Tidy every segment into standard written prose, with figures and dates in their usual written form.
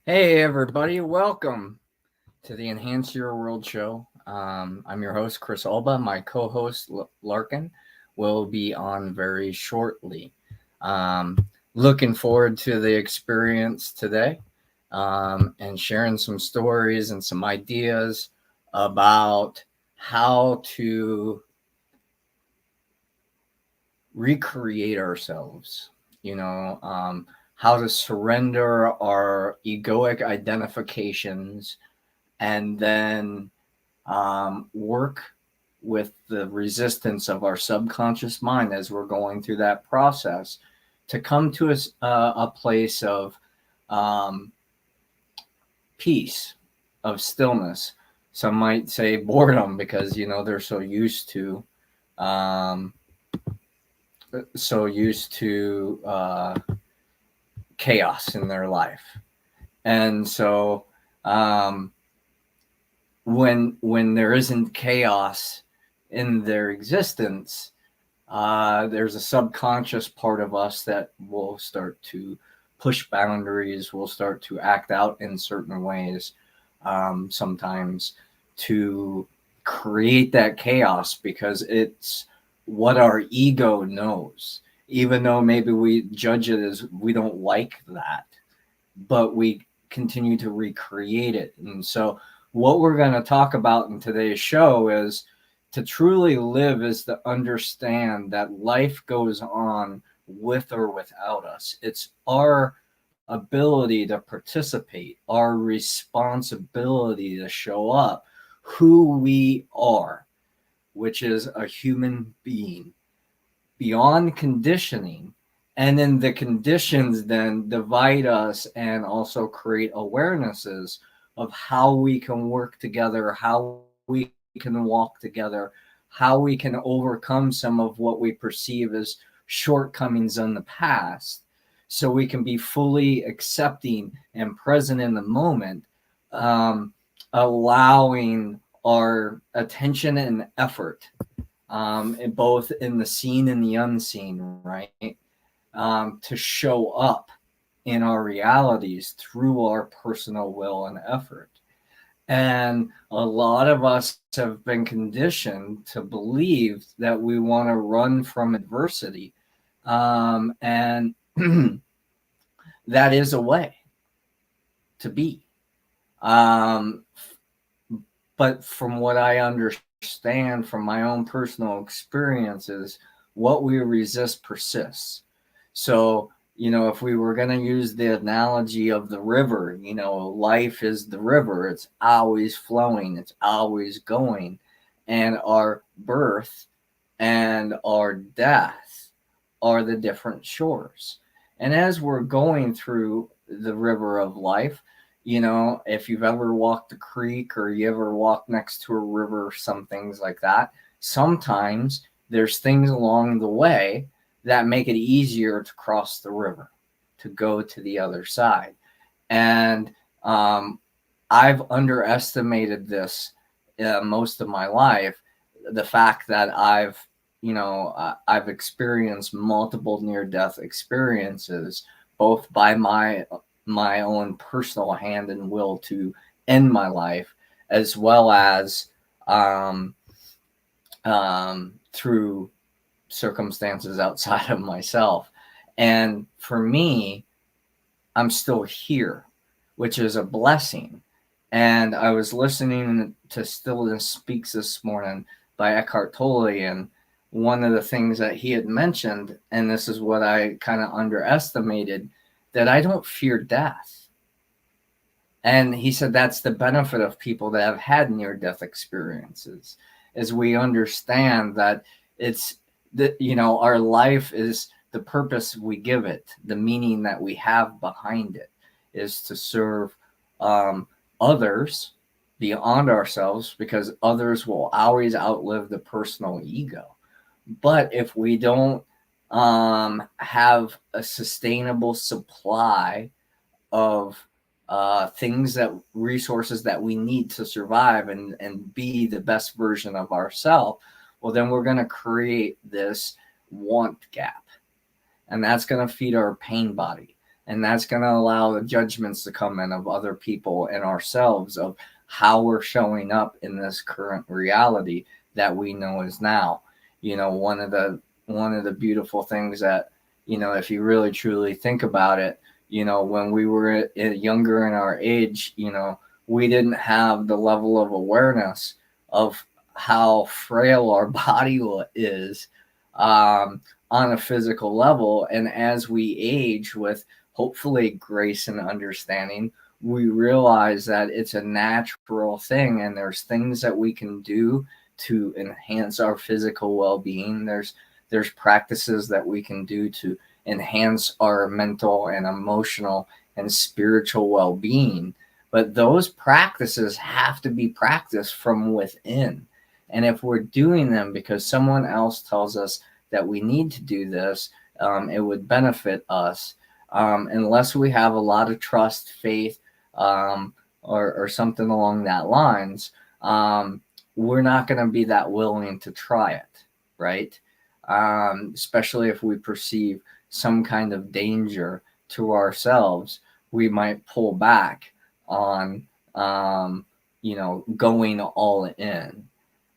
Hey, everybody, welcome to the Enhance Your World show. I'm your host, Chris Alba. My co host, Larkin, will be on very shortly. Um, Looking forward to the experience today and sharing some stories and some ideas about how to recreate ourselves, how to surrender our egoic identifications and then work with the resistance of our subconscious mind as we're going through that process to come to a place of um, peace, of stillness. Some might say boredom because they're um, so used to chaos in their life, and so um, when there isn't chaos in their existence, there's a subconscious part of us that will start to push boundaries, will start to act out in certain ways, sometimes to create that chaos because it's what our ego knows. Even though maybe we judge it as we don't like that, but we continue to recreate it. And so, what we're going to talk about in today's show is to truly live is to understand that life goes on with or without us. It's our ability to participate, our responsibility to show up, who we are, which is a human being beyond conditioning. And then the conditions then divide us and also create awarenesses of how we can work together, how we can walk together, how we can overcome some of what we perceive as shortcomings in the past, so we can be fully accepting and present in the moment, um, allowing our attention and effort, both in the seen and the unseen, right? To show up in our realities through our personal will and effort. And a lot of us have been conditioned to believe that we want to run from adversity. And that is a way to be. Um, but from what I understand from my own personal experiences, what we resist persists. So, if we were going to use the analogy of the river, life is the river. It's always flowing, it's always going. And our birth and our death are the different shores. And as we're going through the river of life, if you've ever walked a creek or you ever walked next to a river, some things like that, sometimes there's things along the way that make it easier to cross the river, to go to the other side. And I've underestimated this most of my life. The fact that I've experienced multiple near-death experiences, both by my own personal hand and will to end my life, as well as through circumstances outside of myself. And for me, I'm still here, which is a blessing. And I was listening to Stillness Speaks this morning by Eckhart Tolle, and one of the things that he had mentioned, and this is what I kind of underestimated, that I don't fear death. And he said that's the benefit of people that have had near-death experiences, is we understand that it's that our life is the purpose we give it, the meaning that we have behind it, is to serve others beyond ourselves, because others will always outlive the personal ego. But if we don't have a sustainable supply of things, that resources that we need to survive and be the best version of ourselves, well, then we're going to create this want gap. And that's going to feed our pain body. And that's going to allow the judgments to come in of other people and ourselves of how we're showing up in this current reality that we know is now. One of the beautiful things that, if you really truly think about it, when we were younger in our age, we didn't have the level of awareness of how frail our body is on a physical level. And as we age with hopefully grace and understanding, we realize that it's a natural thing, and there's things that we can do to enhance our physical well-being. There's practices that we can do to enhance our mental and emotional and spiritual well-being. But those practices have to be practiced from within. And if we're doing them because someone else tells us that we need to do this, it would benefit us. Unless we have a lot of trust, faith, or something along that lines, we're not going to be that willing to try it, right? Especially if we perceive some kind of danger to ourselves, we might pull back on, going all in.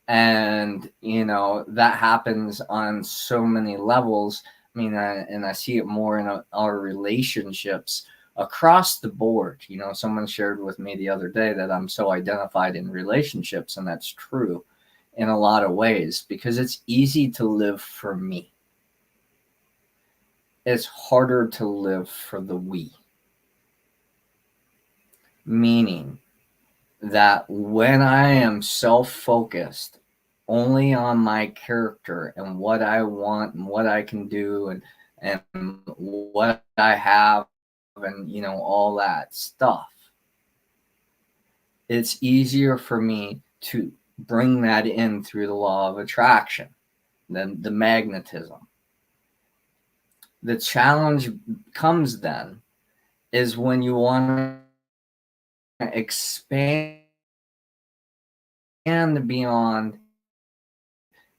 And, that happens on so many levels. I mean, and I see it more in our relationships across the board. Someone shared with me the other day that I'm so identified in relationships, and that's true in a lot of ways, because it's easy to live for me. It's harder to live for the we. Meaning that when I am self-focused only on my character and what I want and what I can do and what I have and all that stuff, it's easier for me to bring that in through the law of attraction, than the magnetism. The challenge comes then is when you want to expand beyond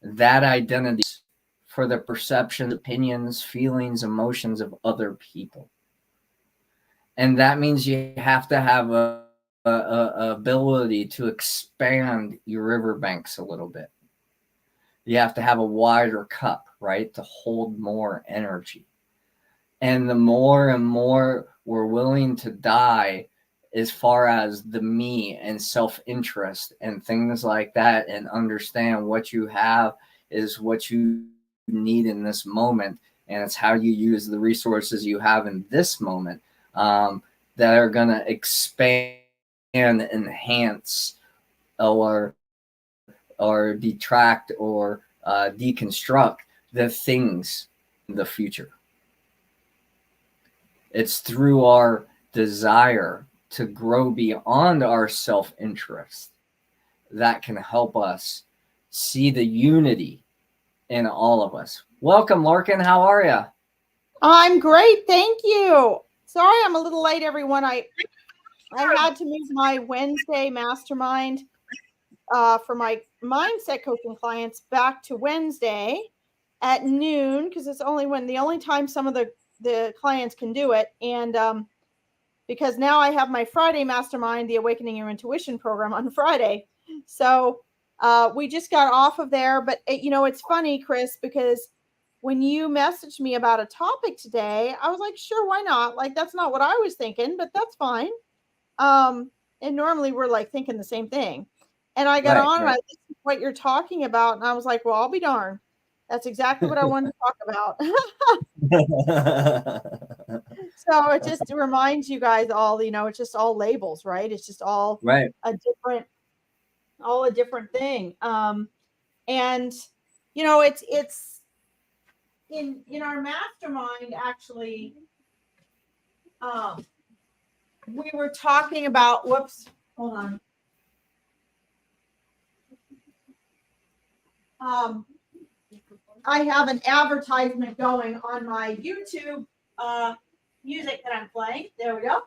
that identity for the perceptions, opinions, feelings, emotions of other people. And that means you have to have a ability to expand your riverbanks a little bit. You have to have a wider cup, right, to hold more energy. And the more and more we're willing to die as far as the me and self-interest and things like that, and understand what you have is what you need in this moment, and it's how you use the resources you have in this moment, that are going to expand, enhance, or detract or deconstruct the things in the future. It's through our desire to grow beyond our self-interest that can help us see the unity in all of us. Welcome, Larkin. How are you? I'm great. Thank you. Sorry, I'm a little late, everyone. I had to move my Wednesday mastermind for my mindset coaching clients back to Wednesday at noon, because it's the only time some of the clients can do it. And because now I have my Friday mastermind, the Awakening Your Intuition program, on Friday. So we just got off of there. But it's funny, Chris, because when you messaged me about a topic today, I was like, sure, why not? Like, that's not what I was thinking, but that's fine. And normally we're like thinking the same thing. And I got on and I listened to what you're talking about, and I was like, well, I'll be darned. That's exactly what I wanted to talk about. So it just reminds you guys all, it's just all labels, right? It's just all a different thing. And it's in our mastermind, actually, we were talking about, whoops, hold on. I have an advertisement going on my YouTube music that I'm playing. There we go.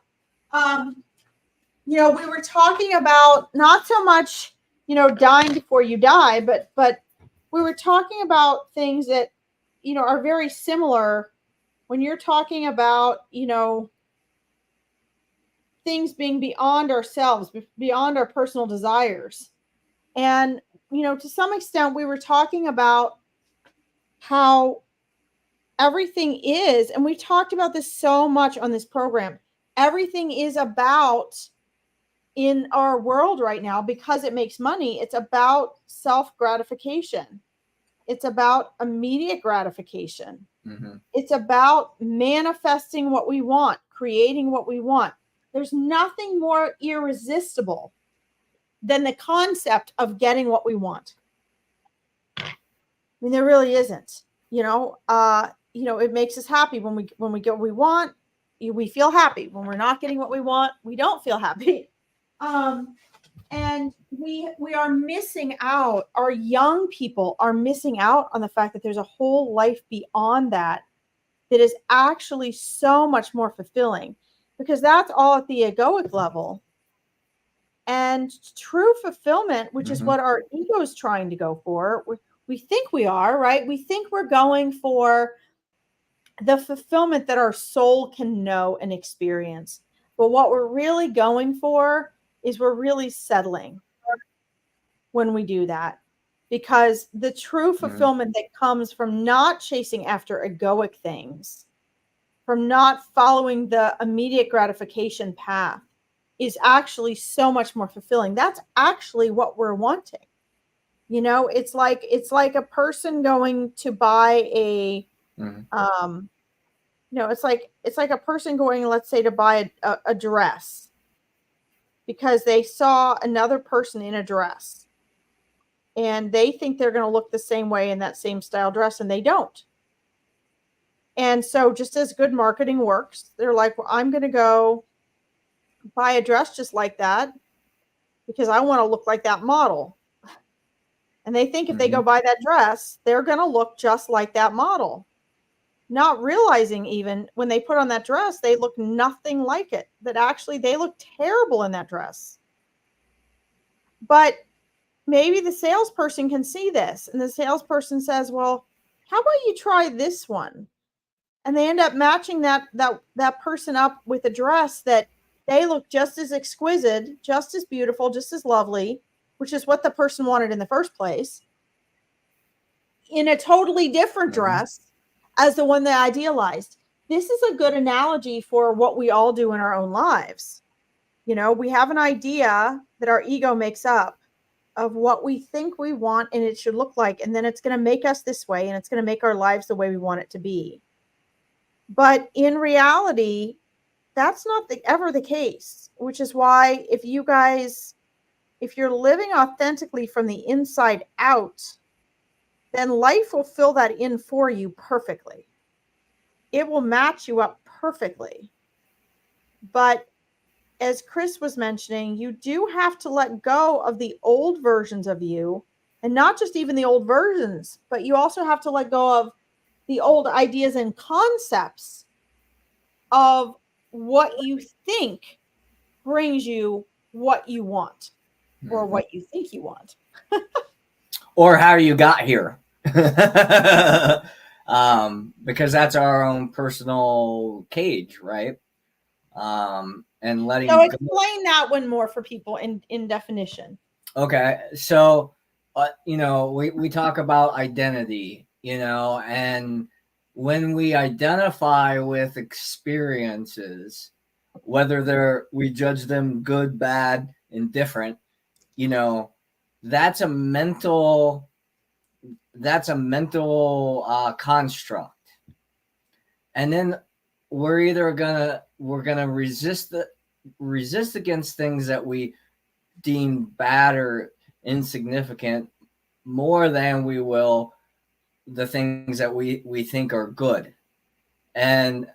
We were talking about not so much, dying before you die, but we were talking about things that, are very similar when you're talking about, things being beyond ourselves, beyond our personal desires. And, to some extent, we were talking about how everything is, and we've talked about this so much on this program, everything is about, in our world right now, because it makes money, it's about self-gratification. It's about immediate gratification. Mm-hmm. It's about manifesting what we want, creating what we want. There's nothing more irresistible than the concept of getting what we want. I mean, there really isn't. It makes us happy when we get what we want. We feel happy. When we're not getting what we want, we don't feel happy. And we are missing out. Our young people are missing out on the fact that there's a whole life beyond that is actually so much more fulfilling, because that's all at the egoic level. And true fulfillment, which is what our ego is trying to go for, we think we are, right? We think we're going for the fulfillment that our soul can know and experience. But what we're really going for is we're really settling when we do that. Because the true fulfillment that comes from not chasing after egoic things, from not following the immediate gratification path, is actually so much more fulfilling. That's actually what we're wanting. It's like a person going to buy a it's like a person going, let's say, to buy a dress because they saw another person in a dress and they think they're going to look the same way in that same style dress, and they don't. And so just as good marketing works, they're like, well, I'm going to go buy a dress just like that because I want to look like that model. And they think if they go buy that dress, they're going to look just like that model. Not realizing even when they put on that dress, they look nothing like it. That actually they look terrible in that dress. But maybe the salesperson can see this. And the salesperson says, well, how about you try this one? And they end up matching that person up with a dress that they look just as exquisite, just as beautiful, just as lovely, which is what the person wanted in the first place, in a totally different dress as the one they idealized. This is a good analogy for what we all do in our own lives. We have an idea that our ego makes up of what we think we want and it should look like, and then it's going to make us this way, and it's going to make our lives the way we want it to be. But in reality, that's not ever the case, which is why if you're living authentically from the inside out, then life will fill that in for you perfectly. It will match you up perfectly. But as Chris was mentioning, you do have to let go of the old versions of you, and not just even the old versions, but you also have to let go of the old ideas and concepts of what you think brings you what you want, or what you think you want. Or how you got here. Because that's our own personal cage, right? And letting So explain that one more for people in definition. Okay, so we talk about identity, and when we identify with experiences, whether we judge them good, bad, indifferent, that's a mental construct. And then we're gonna resist against things that we deem bad or insignificant more than we will the things that we think are good. And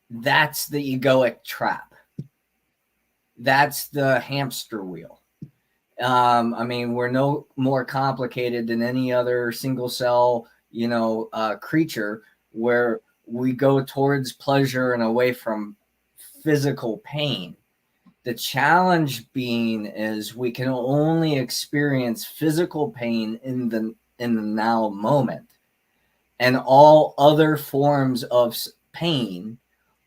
that's the egoic trap. That's the hamster wheel. We're no more complicated than any other single cell, creature, where we go towards pleasure and away from physical pain. The challenge being is we can only experience physical pain in the now moment, and all other forms of pain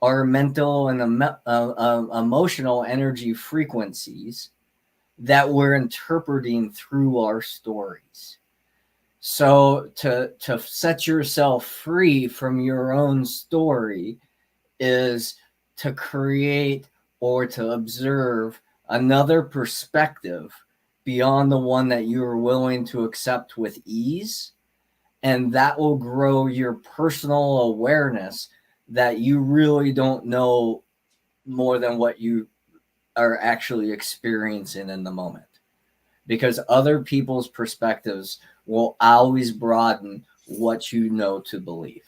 our mental and emotional energy frequencies that we're interpreting through our stories. So to set yourself free from your own story is to create or to observe another perspective beyond the one that you are willing to accept with ease. And that will grow your personal awareness that you really don't know more than what you are actually experiencing in the moment. Because other people's perspectives will always broaden what you know to believe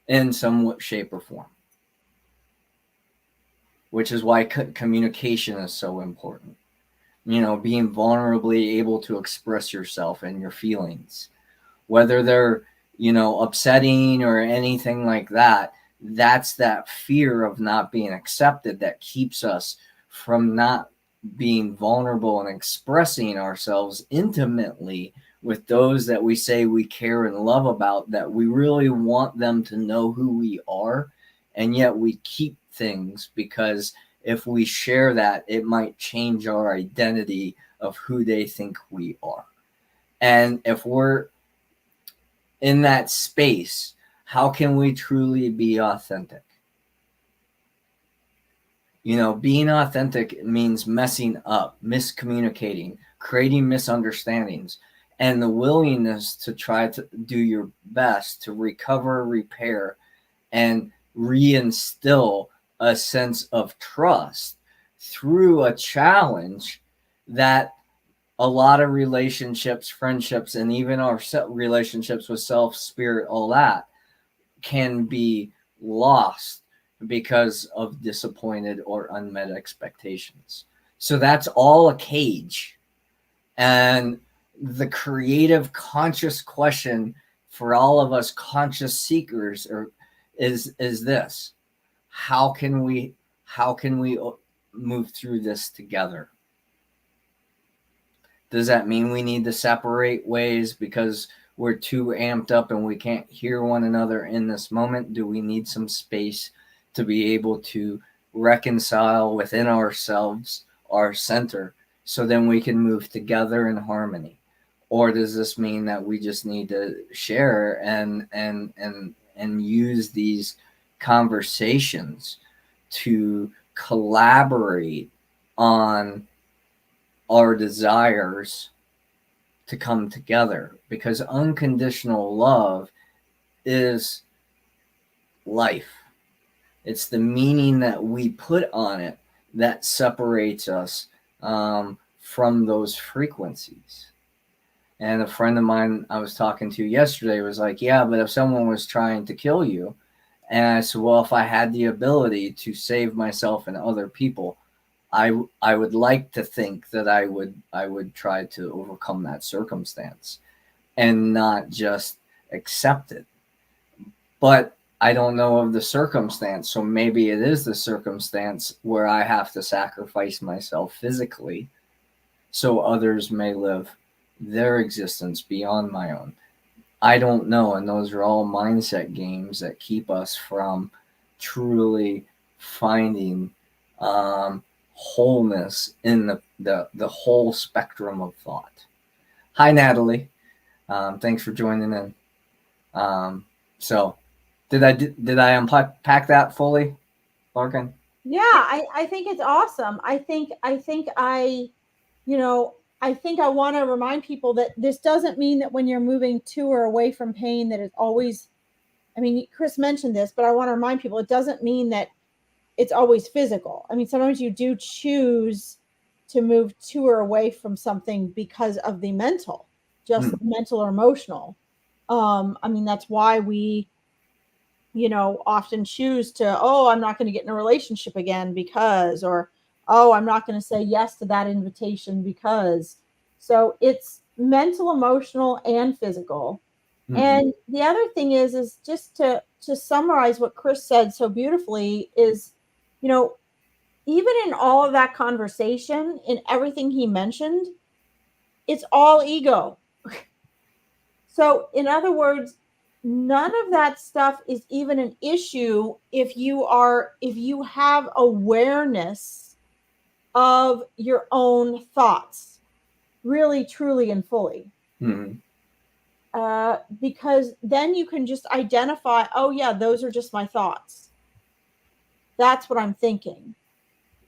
in some shape or form, which is why communication is so important. Being vulnerably able to express yourself and your feelings, whether they're, upsetting or anything like that. That's that fear of not being accepted that keeps us from not being vulnerable and expressing ourselves intimately with those that we say we care and love about, that we really want them to know who we are. And yet we keep things because if we share that, it might change our identity of who they think we are. And if we're in that space, how can we truly be authentic? Being authentic means messing up, miscommunicating, creating misunderstandings, and the willingness to try to do your best to recover, repair, and reinstill a sense of trust through a challenge that a lot of relationships, friendships, and even our relationships with self, spirit, all that can be lost because of disappointed or unmet expectations. So that's all a cage. And the creative conscious question for all of us conscious seekers is this: how can we move through this together? Does that mean we need to separate ways because we're too amped up and we can't hear one another in this moment? Do we need some space to be able to reconcile within ourselves, our center, so then we can move together in harmony? Or does this mean that we just need to share and use these conversations to collaborate on our desires to come together? Because unconditional love is life. It's the meaning that we put on it that separates us from those frequencies. And a friend of mine I was talking to yesterday was like, yeah, but if someone was trying to kill you, and I said, well, if I had the ability to save myself and other people, I would like to think that I would try to overcome that circumstance and not just accept it. But I don't know of the circumstance, so maybe it is the circumstance where I have to sacrifice myself physically so others may live their existence beyond my own. I don't know, and those are all mindset games that keep us from truly finding wholeness in the whole spectrum of thought. Hi, Natalie. Thanks for joining in. So, did I unpack that fully, Larkin? Yeah, I think it's awesome. I think I want to remind people that this doesn't mean that when you're moving to or away from pain that it's always, I mean, Chris mentioned this, but I want to remind people it doesn't mean that it's always physical. I mean, sometimes you do choose to move to or away from something because of the mental, just mental or emotional. I mean, that's why we, often choose to, oh, I'm not going to get in a relationship again because, or, oh, I'm not going to say yes to that invitation because. So it's mental, emotional, and physical. And the other thing is just to summarize what Chris said so beautifully is, even in all of that conversation, in everything he mentioned, it's all ego. So in other words, none of that stuff is even an issue if you have awareness of your own thoughts, really, truly, and fully. Mm-hmm. Because then you can just identify, oh yeah, those are just my thoughts. That's what I'm thinking,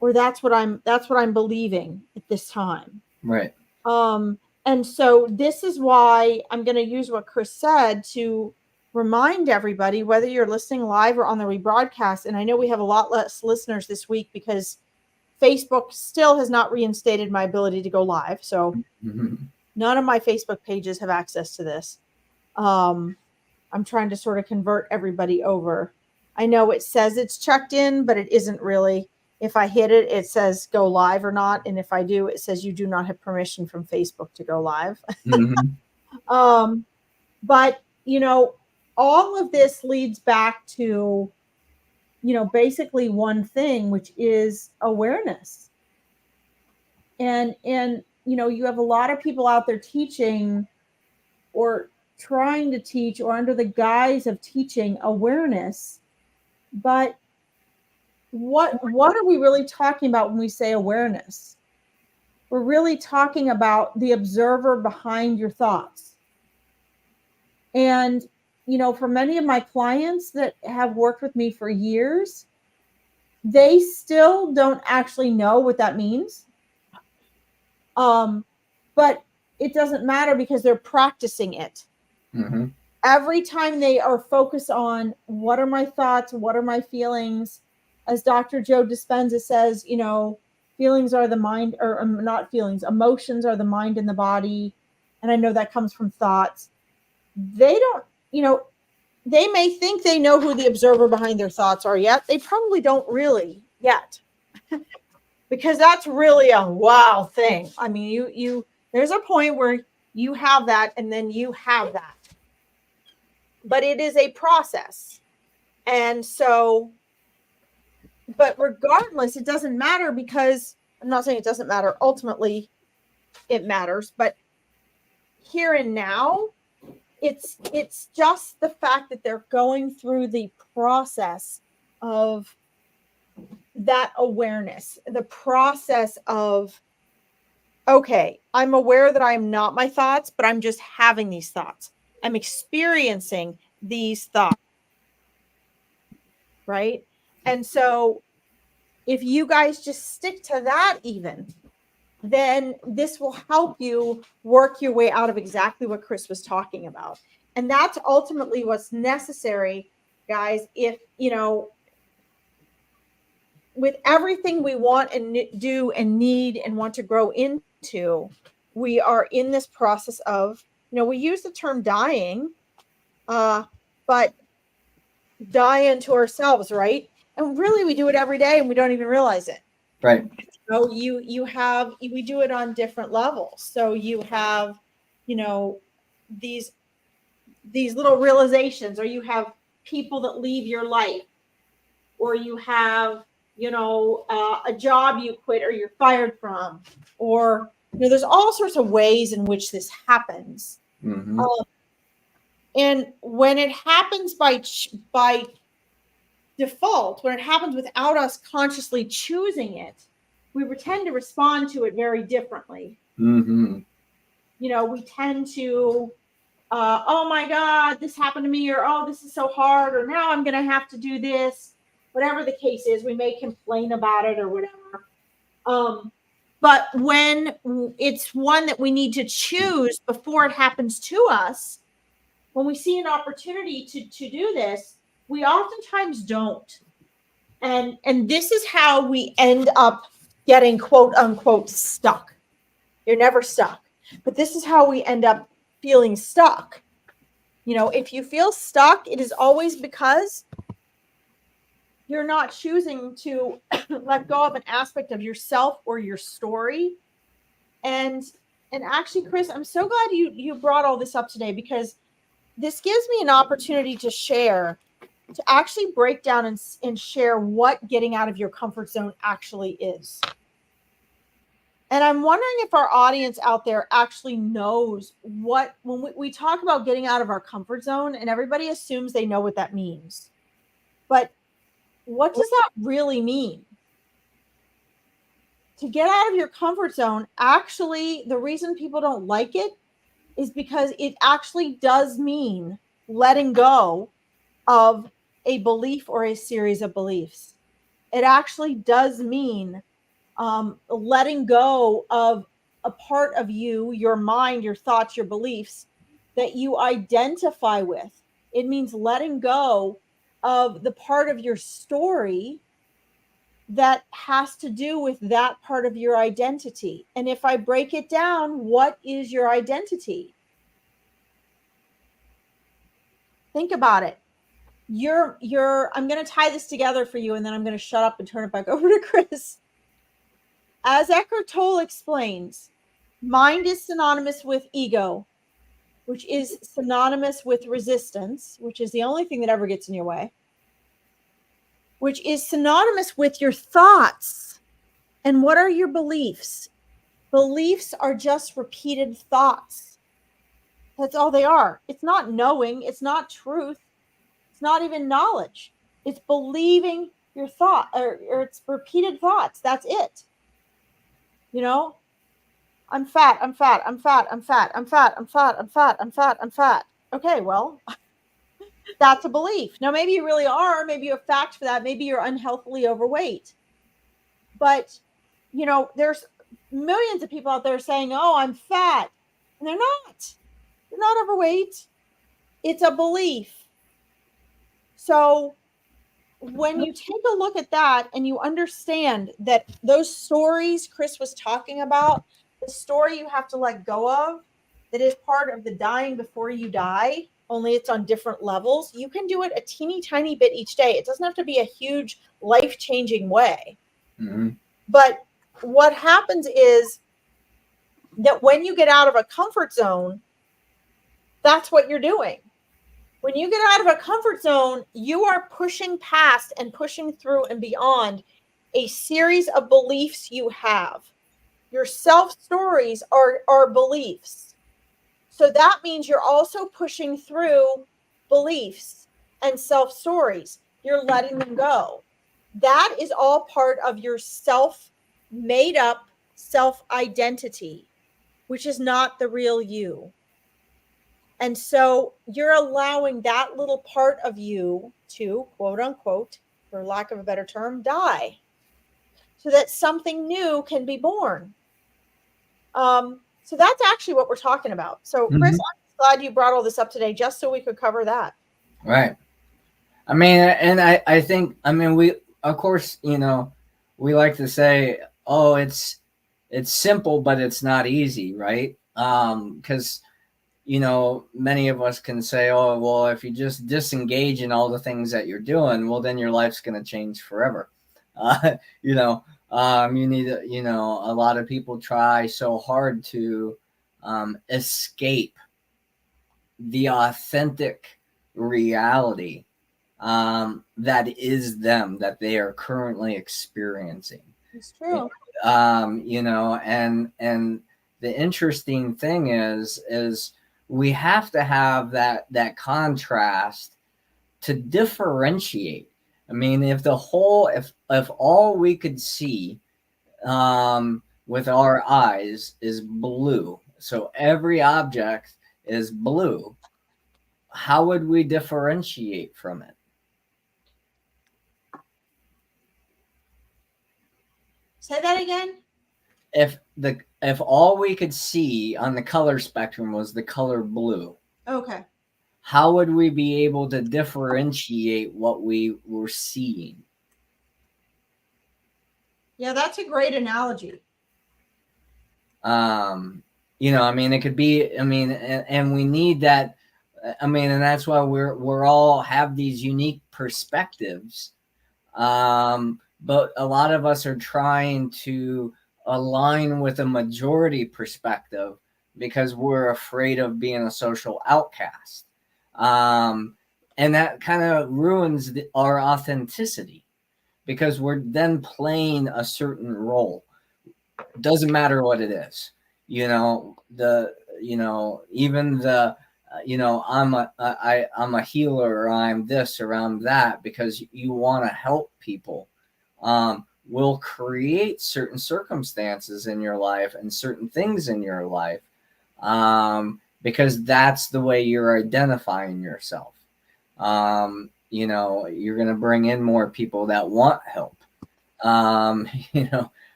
or that's what I'm believing at this time. Right. And so this is why I'm going to use what Chris said to remind everybody, whether you're listening live or on the rebroadcast. And I know we have a lot less listeners this week because Facebook still has not reinstated my ability to go live. So none of my Facebook pages have access to this. I'm trying to sort of convert everybody over. I know it says it's checked in, but it isn't really. If I hit it, it says go live or not. And if I do, it says you do not have permission from Facebook to go live. But, all of this leads back to, basically one thing, which is awareness. And you have a lot of people out there teaching or trying to teach or under the guise of teaching awareness. But what are we really talking about when we say awareness? We're really talking about the observer behind your thoughts. And, for many of my clients that have worked with me for years, they still don't actually know what that means. But it doesn't matter because they're practicing it. Mm-hmm. Every time they are focused on what are my thoughts, what are my feelings, as Dr. Joe Dispenza says, feelings are the mind, or not feelings, emotions are the mind and the body. And I know that comes from thoughts. They don't, they may think they know who the observer behind their thoughts are yet. They probably don't really yet. Because that's really a wow thing. I mean, there's a point where you have that and then you have that. But it is a process. And so, but regardless, it doesn't matter, because I'm not saying it doesn't matter. Ultimately, it matters. But here and now, it's just the fact that they're going through the process of that awareness, the process of, okay, I'm aware that I'm not my thoughts, but I'm just having these thoughts. I'm experiencing these thoughts, right? And so if you guys just stick to that even, then this will help you work your way out of exactly what Chris was talking about. And that's ultimately what's necessary, guys. If, with everything we want and do and need and want to grow into, we are in this process of, we use the term dying, but die into ourselves, right? And really, we do it every day and we don't even realize it. Right. So we do it on different levels. So you have, these little realizations, or you have people that leave your life, or you have, a job you quit or you're fired from, or, there's all sorts of ways in which this happens. Mm-hmm. And when it happens by default, when it happens without us consciously choosing it, we tend to respond to it very differently. Mm-hmm. We tend to, oh my God, this happened to me, or, oh, this is so hard, or now I'm going to have to do this. Whatever the case is, we may complain about it or whatever. But when it's one that we need to choose before it happens to us, when we see an opportunity to do this, we oftentimes don't. And this is how we end up getting quote unquote stuck. You're never stuck, but this is how we end up feeling stuck. If you feel stuck, it is always because you're not choosing to let go of an aspect of yourself or your story. And actually, Chris, I'm so glad you brought all this up today, because this gives me an opportunity to share, to actually break down and share what getting out of your comfort zone actually is. And I'm wondering if our audience out there actually knows what, when we talk about getting out of our comfort zone, and everybody assumes they know what that means. But what does that really mean? To get out of your comfort zone, actually, the reason people don't like it is because it actually does mean letting go of a belief or a series of beliefs. It actually does mean letting go of a part of you, your mind, your thoughts, your beliefs that you identify with. It means letting go of the part of your story that has to do with that part of your identity. And if I break it down, what is your identity? Think about it. I'm going to tie this together for you, and then I'm going to shut up and turn it back over to Chris. As Eckhart Tolle explains, mind is synonymous with ego, which is synonymous with resistance, which is the only thing that ever gets in your way, which is synonymous with your thoughts. And what are your beliefs? Beliefs are just repeated thoughts. That's all they are. It's not knowing. It's not truth. It's not even knowledge. It's believing your thought, or it's repeated thoughts. That's it. You know, I'm fat, I'm fat, I'm fat, I'm fat, I'm fat, I'm fat, I'm fat, I'm fat, I'm fat. Okay, well, that's a belief. Now, maybe you really are. Maybe you have facts for that. Maybe you're unhealthily overweight. But, you know, there's millions of people out there saying, oh, I'm fat. And they're not. They're not overweight. It's a belief. So when you take a look at that and you understand that those stories Chris was talking about, the story you have to let go of, that is part of the dying before you die, only it's on different levels, you can do it a teeny tiny bit each day. It doesn't have to be a huge life-changing way. Mm-hmm. But what happens is that when you get out of a comfort zone, that's what you're doing. When you get out of a comfort zone, you are pushing past and pushing through and beyond a series of beliefs you have. Your self stories are beliefs. So that means you're also pushing through beliefs and self stories. You're letting them go. That is all part of your self made up self identity, which is not the real you. And so you're allowing that little part of you to, quote unquote, for lack of a better term, die so that something new can be born. So that's actually what we're talking about. So, Chris, I'm glad you brought all this up today just so we could cover that. Right. I mean, and I think, I mean, we, of course, you know, we like to say, oh, it's simple, but it's not easy, right? Because, you know, many of us can say, oh, well, if you just disengage in all the things that you're doing, well, then your life's going to change forever. You know, you need, you know, a lot of people try so hard to escape the authentic reality that is them, that they are currently experiencing. It's true. You know, and the interesting thing is we have to have that contrast to differentiate. I mean, if all we could see with our eyes is blue, so every object is blue, how would we differentiate from it? Say that again. If all we could see on the color spectrum was the color blue, okay, how would we be able to differentiate what we were seeing? Yeah, that's a great analogy. You know, I mean, it could be, I mean, and we need that. I mean, and that's why we're all have these unique perspectives. But a lot of us are trying to align with a majority perspective because we're afraid of being a social outcast. And that kind of ruins our authenticity because we're then playing a certain role. Doesn't matter what it is. Even the I'm a healer, or I'm this, or I'm that, because you want to help people, will create certain circumstances in your life and certain things in your life, because that's the way you're identifying yourself. You're going to bring in more people that want help,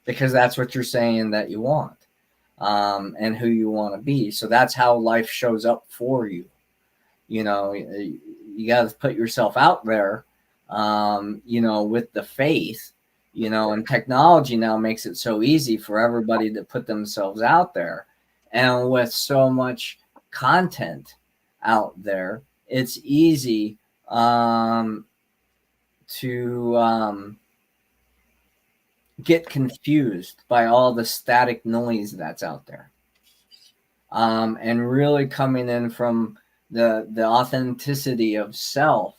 because that's what you're saying that you want, and who you want to be. So that's how life shows up for you. You got to put yourself out there, with the faith, and technology now makes it so easy for everybody to put themselves out there. And with so much content out there, it's easy to get confused by all the static noise that's out there. And really coming in from the authenticity of self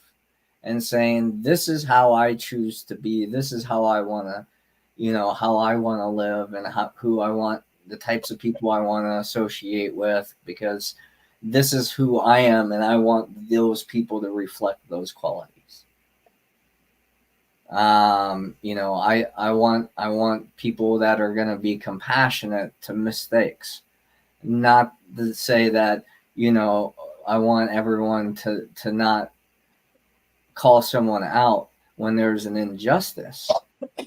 and saying, this is how I choose to be. This is how I want to, how I want to live, and who I want, the types of people I want to associate with, because this is who I am, and I want those people to reflect those qualities. I want people that are going to be compassionate to mistakes, not to say that, I want everyone to not call someone out when there's an injustice.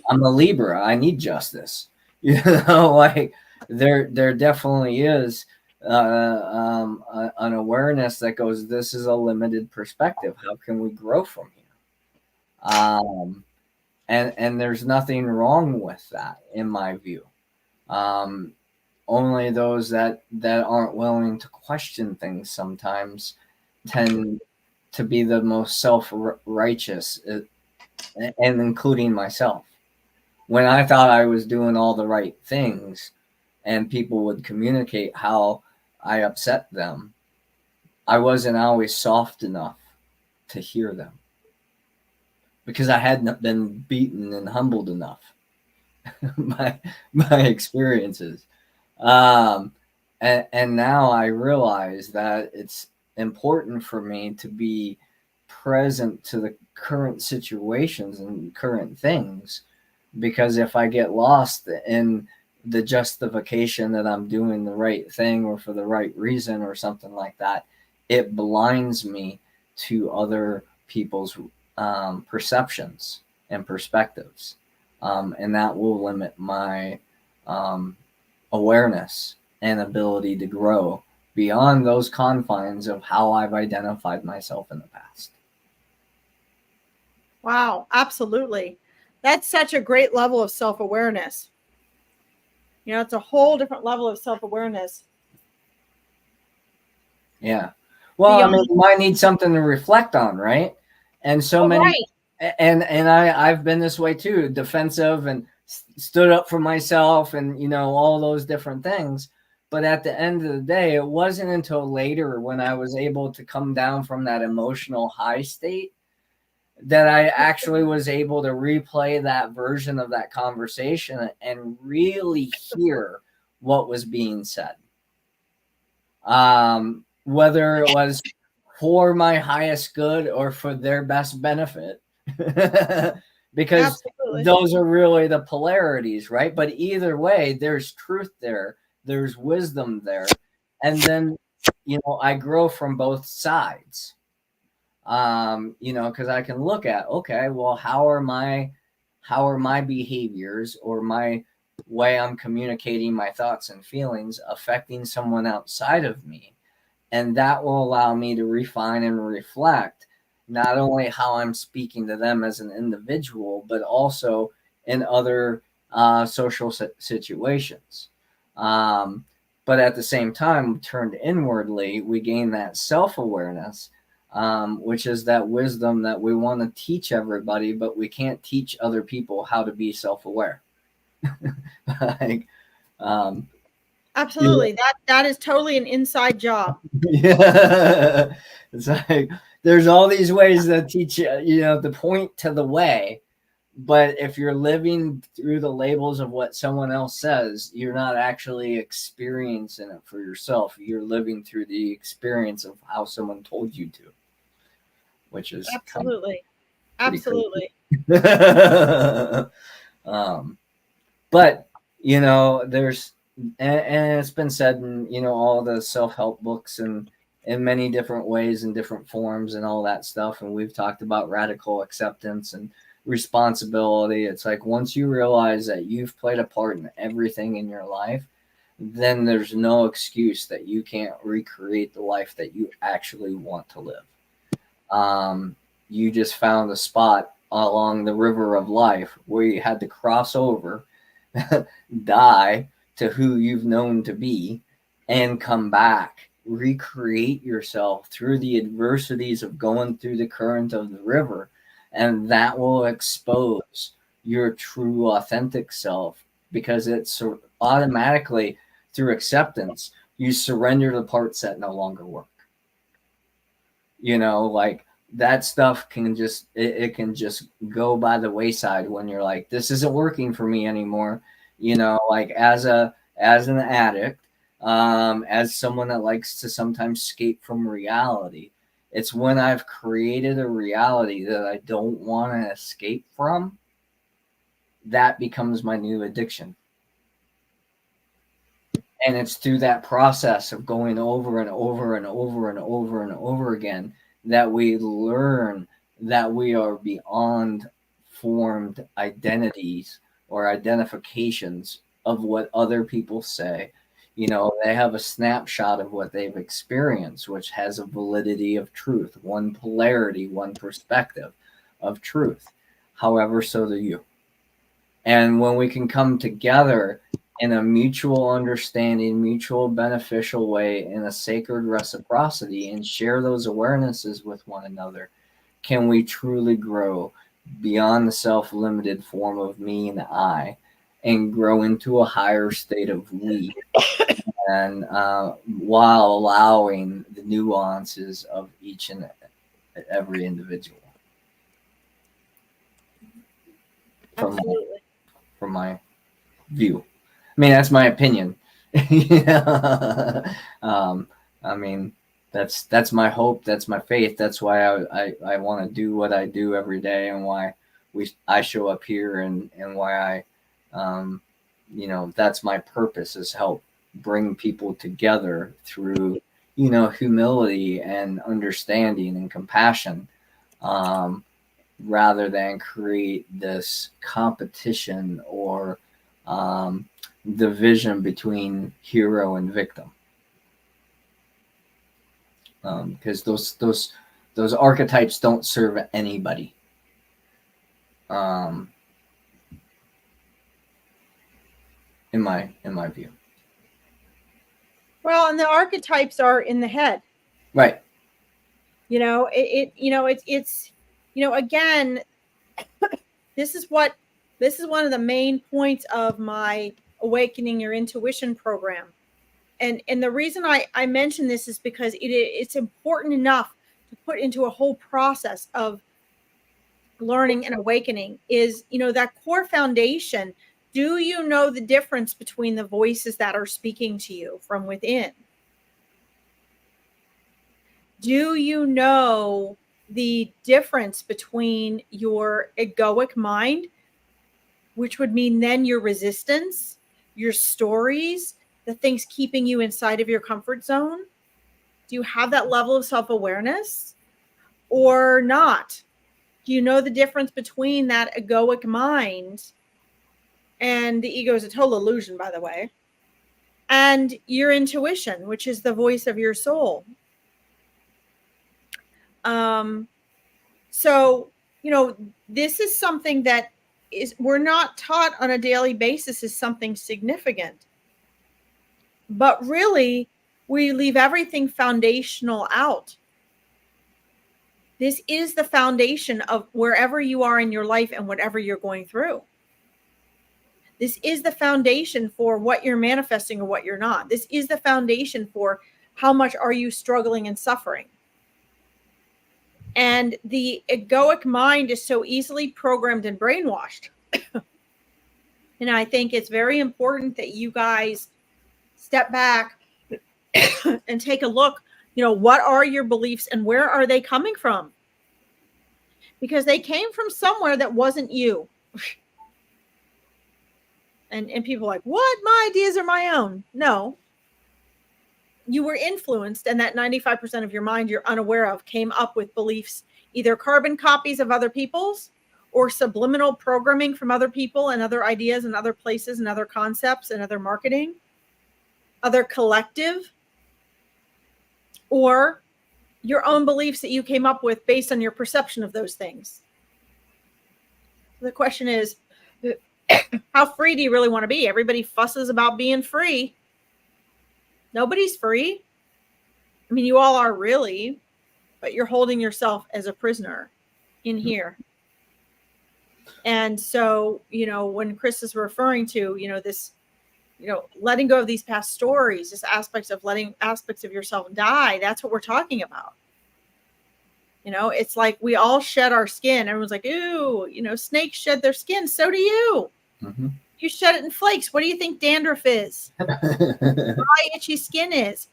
I'm a Libra. I need justice. Like there definitely is an awareness that goes, this is a limited perspective. How can we grow from here? And there's nothing wrong with that, in my view. Only those that aren't willing to question things sometimes tend to be the most self-righteous, and including myself. When I thought I was doing all the right things and people would communicate how I upset them, I wasn't always soft enough to hear them, because I hadn't been beaten and humbled enough by experiences. And now I realize that it's important for me to be present to the current situations and current things, because if I get lost in the justification that I'm doing the right thing or for the right reason or something like that, it blinds me to other people's perceptions and perspectives, and that will limit my awareness and ability to grow beyond those confines of how I've identified myself in the past. Wow, absolutely. That's such a great level of self-awareness. It's a whole different level of self-awareness. Yeah. Well, you might need something to reflect on, right? And so many, right. and I've been this way too, defensive, and stood up for myself, and all those different things. But at the end of the day, it wasn't until later, when I was able to come down from that emotional high state, that I actually was able to replay that version of that conversation and really hear what was being said. Whether it was for my highest good or for their best benefit, because absolutely, those are really the polarities, right? But either way, there's truth there, there's wisdom there, and then I grow from both sides. Because I can look at, okay, well, how are my behaviors or my way I'm communicating my thoughts and feelings affecting someone outside of me? And that will allow me to refine and reflect not only how I'm speaking to them as an individual, but also in other social situations. But at the same time, turned inwardly, we gain that self-awareness, which is that wisdom that we want to teach everybody, but we can't teach other people how to be self-aware. Absolutely. That is totally an inside job. Yeah. It's like there's all these ways that teach you, to point to the way, But if you're living through the labels of what someone else says, you're not actually experiencing it for yourself. You're living through the experience of how someone told you to, which is Absolutely. Kind of Absolutely. But there's and it's been said in all the self-help books and in many different ways and different forms and all that stuff. And we've talked about radical acceptance and responsibility. It's like once you realize that you've played a part in everything in your life, then there's no excuse that you can't recreate the life that you actually want to live. You just found a spot along the river of life where you had to cross over, die to who you've known to be, and come back, recreate yourself through the adversities of going through the current of the river, and that will expose your true authentic self, because it's automatically through acceptance you surrender the parts that no longer work. Like that stuff can just it can just go by the wayside when you're like, this isn't working for me anymore. Like as an addict, as someone that likes to sometimes escape from reality, it's when I've created a reality that I don't want to escape from, that becomes my new addiction. And it's through that process of going over and over and over and over and over again that we learn that we are beyond formed identities or identifications of what other people say. They have a snapshot of what they've experienced, which has a validity of truth, one polarity, one perspective of truth. However, so do you. And when we can come together in a mutual understanding, mutual beneficial way, in a sacred reciprocity, and share those awarenesses with one another, can we truly grow beyond the self-limited form of me and I, and grow into a higher state of we, and while allowing the nuances of each and every individual. Absolutely. From my view. I mean, that's my opinion. I mean, that's my hope. That's my faith. That's why I want to do what I do every day, and why I show up here, and why that's my purpose, is help bring people together through humility and understanding and compassion, rather than create this competition or division between hero and victim, because those archetypes don't serve anybody. In my view. Well, and the archetypes are in the head, right? It's again, this is one of the main points of my Awakening Your Intuition program. And the reason I mention this is because it's important enough to put into a whole process of learning and awakening, is, that core foundation. Do you know the difference between the voices that are speaking to you from within? Do you know the difference between your egoic mind, which would mean then your resistance, your stories, the things keeping you inside of your comfort zone? Do you have that level of self-awareness or not? Do you know the difference between that egoic mind, and the ego is a total illusion, by the way, and your intuition, which is the voice of your soul? So, this is something that we're not taught on a daily basis is something significant. But really, we leave everything foundational out. This is the foundation of wherever you are in your life and whatever you're going through. This is the foundation for what you're manifesting or what you're not. This is the foundation for how much are you struggling and suffering. And the egoic mind is so easily programmed and brainwashed. And I think it's very important that you guys step back and take a look, what are your beliefs and where are they coming from? Because they came from somewhere that wasn't you. And people are like, what? My ideas are my own. No. You were influenced, and that 95% of your mind you're unaware of came up with beliefs, either carbon copies of other people's or subliminal programming from other people and other ideas and other places and other concepts and other marketing, other collective, or your own beliefs that you came up with based on your perception of those things. The question is, how free do you really want to be? Everybody fusses about being free. Nobody's free. I mean, you all are really, but you're holding yourself as a prisoner in here. And so, when Chris is referring to, this, letting go of these past stories, this aspects of letting aspects of yourself die, that's what we're talking about. It's like we all shed our skin. Everyone's like, ooh, snakes shed their skin. So do you. Mm-hmm. You shed it in flakes. What do you think dandruff is? Dry, itchy skin is.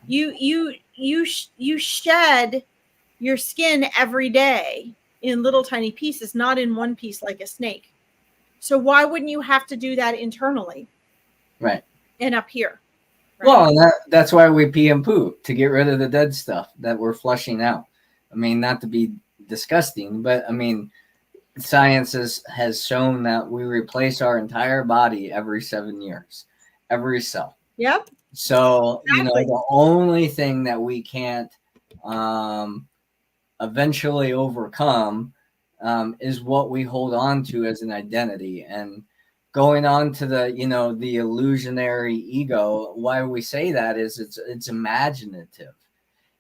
You shed your skin every day in little tiny pieces, not in one piece like a snake. So why wouldn't you have to do that internally? Right. And up here. Right? Well, that's why we pee and poo, to get rid of the dead stuff that we're flushing out. I mean, not to be disgusting, but I mean, science has shown that we replace our entire body every 7 years, every cell. Yep. So, exactly. The only thing that we can't eventually overcome is what we hold on to as an identity. And going on to the, the illusionary ego, why we say that is it's imaginative.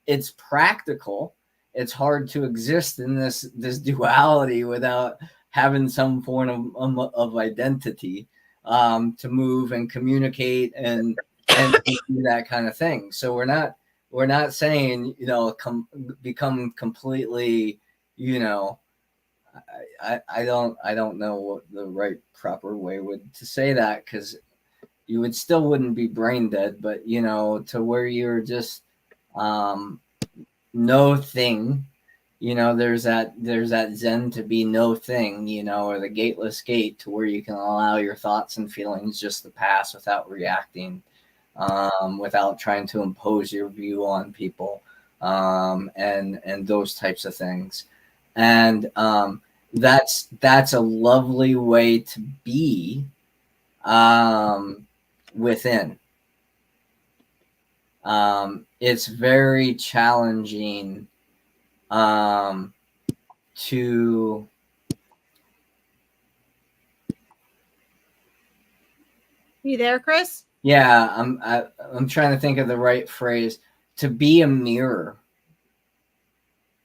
It's practical. It's hard to exist in this duality without having some form of identity to move and communicate and do that kind of thing. So we're not saying, become completely, I don't know what the right proper way would to say that, because you wouldn't be brain dead, but to where you're just no thing, there's that Zen to be no thing, or the gateless gate, to where you can allow your thoughts and feelings just to pass without reacting, without trying to impose your view on people, and those types of things. And that's a lovely way to be within. It's very challenging to You there, Chris? Yeah, I'm trying to think of the right phrase. To be a mirror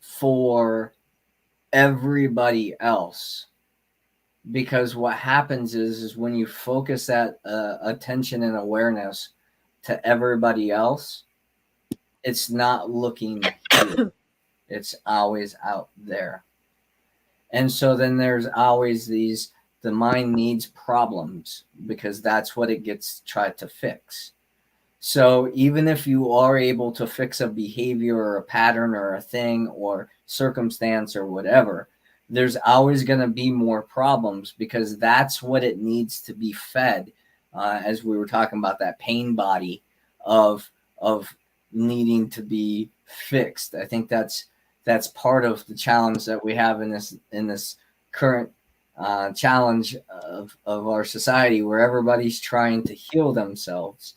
for everybody else, because what happens is when you focus that attention and awareness to everybody else, it's not looking here. It's always out there. And so then there's always the mind needs problems, because that's what it gets tried to fix. So even if you are able to fix a behavior or a pattern or a thing or circumstance or whatever, there's always going to be more problems, because that's what it needs to be fed. As we were talking about that pain body of needing to be fixed. I think that's part of the challenge that we have in this current challenge of our society, where everybody's trying to heal themselves.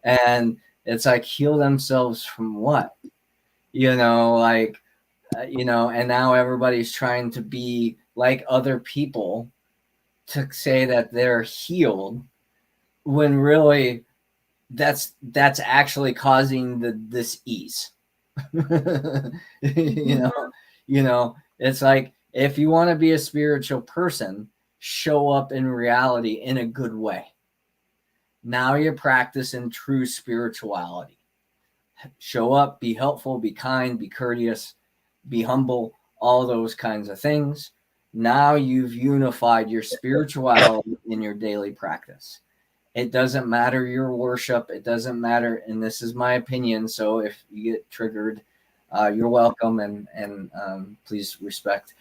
And it's like, heal themselves from what? And now everybody's trying to be like other people to say that they're healed, when really that's actually causing this ease. It's like, if you want to be a spiritual person, show up in reality in a good way. Now you're practicing true spirituality. Show up, be helpful, be kind, be courteous, be humble, all those kinds of things. Now you've unified your spirituality in your daily practice. It doesn't matter your worship. It doesn't matter. And this is my opinion. So if you get triggered, you're welcome. And please respect.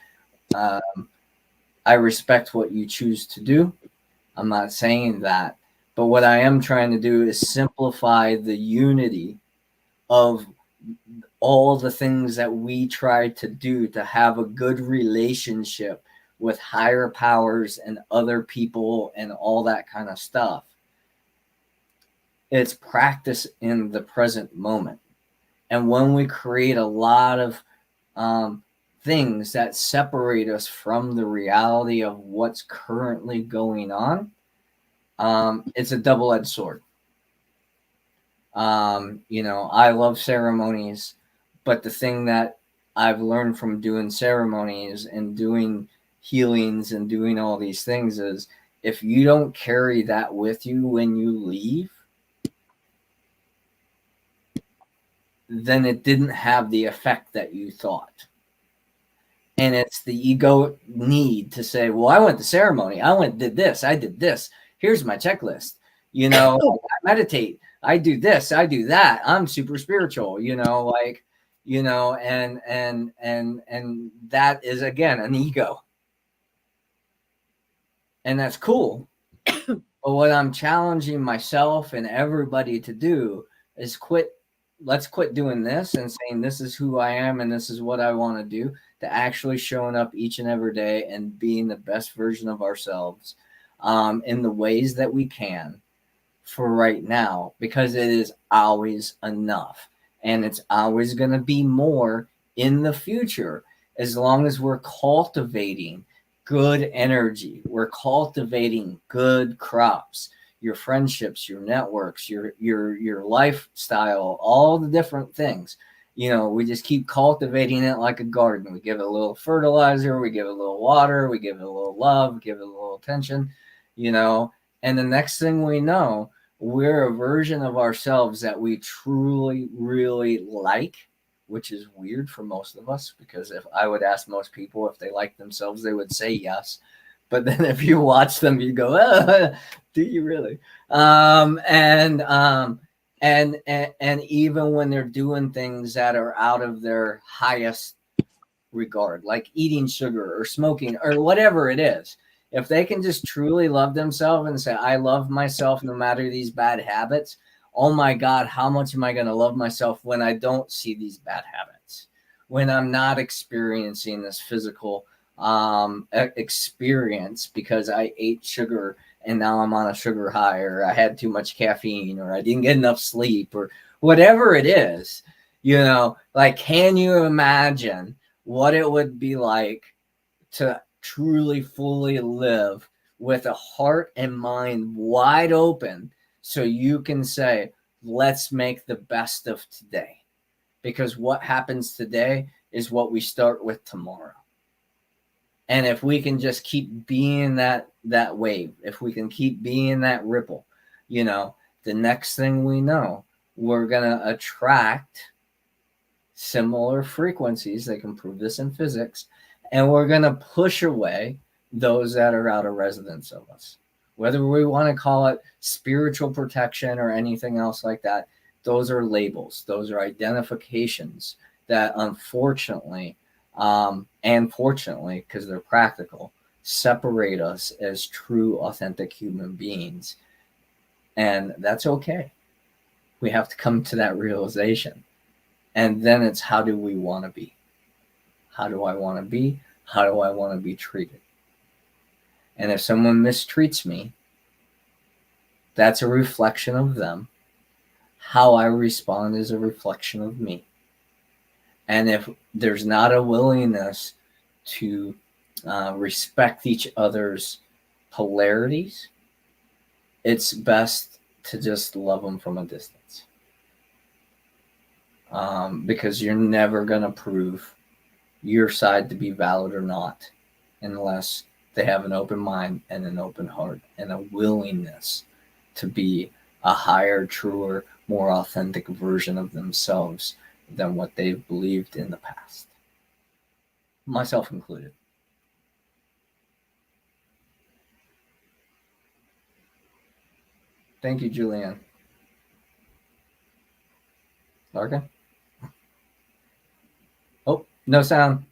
I respect what you choose to do. I'm not saying that. But what I am trying to do is simplify the unity of all the things that we try to do to have a good relationship with higher powers and other people and all that kind of stuff. It's practice in the present moment. And when we create a lot of things that separate us from the reality of what's currently going on, it's a double-edged sword. I love ceremonies, but the thing that I've learned from doing ceremonies and doing healings and doing all these things is if you don't carry that with you when you leave, then it didn't have the effect that you thought. And it's the ego need to say, well, I went to ceremony. I did this. I did this. Here's my checklist. I meditate. I do this. I do that. I'm super spiritual, and that is, again, an ego. And that's cool. But what I'm challenging myself and everybody to do is let's quit doing this and saying this is who I am and this is what I want to do, to actually showing up each and every day and being the best version of ourselves in the ways that we can for right now, because it is always enough and it's always going to be more in the future as long as we're cultivating good energy, we're cultivating good crops, your friendships, your networks, your lifestyle, all the different things. We just keep cultivating it like a garden. We give it a little fertilizer, we give it a little water, we give it a little love, we give it a little attention, and the next thing we know, we're a version of ourselves that we truly, really like, which is weird for most of us, because if I would ask most people if they like themselves, they would say yes. But then if you watch them, you go, do you really? And even when they're doing things that are out of their highest regard, like eating sugar or smoking or whatever it is, if they can just truly love themselves and say, I love myself no matter these bad habits, oh my God, how much am I going to love myself when I don't see these bad habits, when I'm not experiencing this physical experience because I ate sugar and now I'm on a sugar high, or I had too much caffeine, or I didn't get enough sleep, or whatever it is. Can you imagine what it would be like to truly fully live with a heart and mind wide open, so you can say, let's make the best of today, because what happens today is what we start with tomorrow. And if we can just keep being that wave, if we can keep being that ripple, the next thing we know, we're going to attract similar frequencies. They can prove this in physics. And we're going to push away those that are out of residence of us. Whether we want to call it spiritual protection or anything else like that, those are labels. Those are identifications that unfortunately, and fortunately, because they're practical, separate us as true, authentic human beings. And that's okay. We have to come to that realization. And then it's, how do we want to be? How do I want to be? How do I want to be treated? And if someone mistreats me, that's a reflection of them. How I respond is a reflection of me. And if there's not a willingness to respect each other's polarities, it's best to just love them from a distance. Because you're never going to prove your side to be valid or not unless they have an open mind and an open heart and a willingness to be a higher, truer, more authentic version of themselves than what they've believed in the past. myself included. Thank you, Julianne. Larkin? Oh, no sound.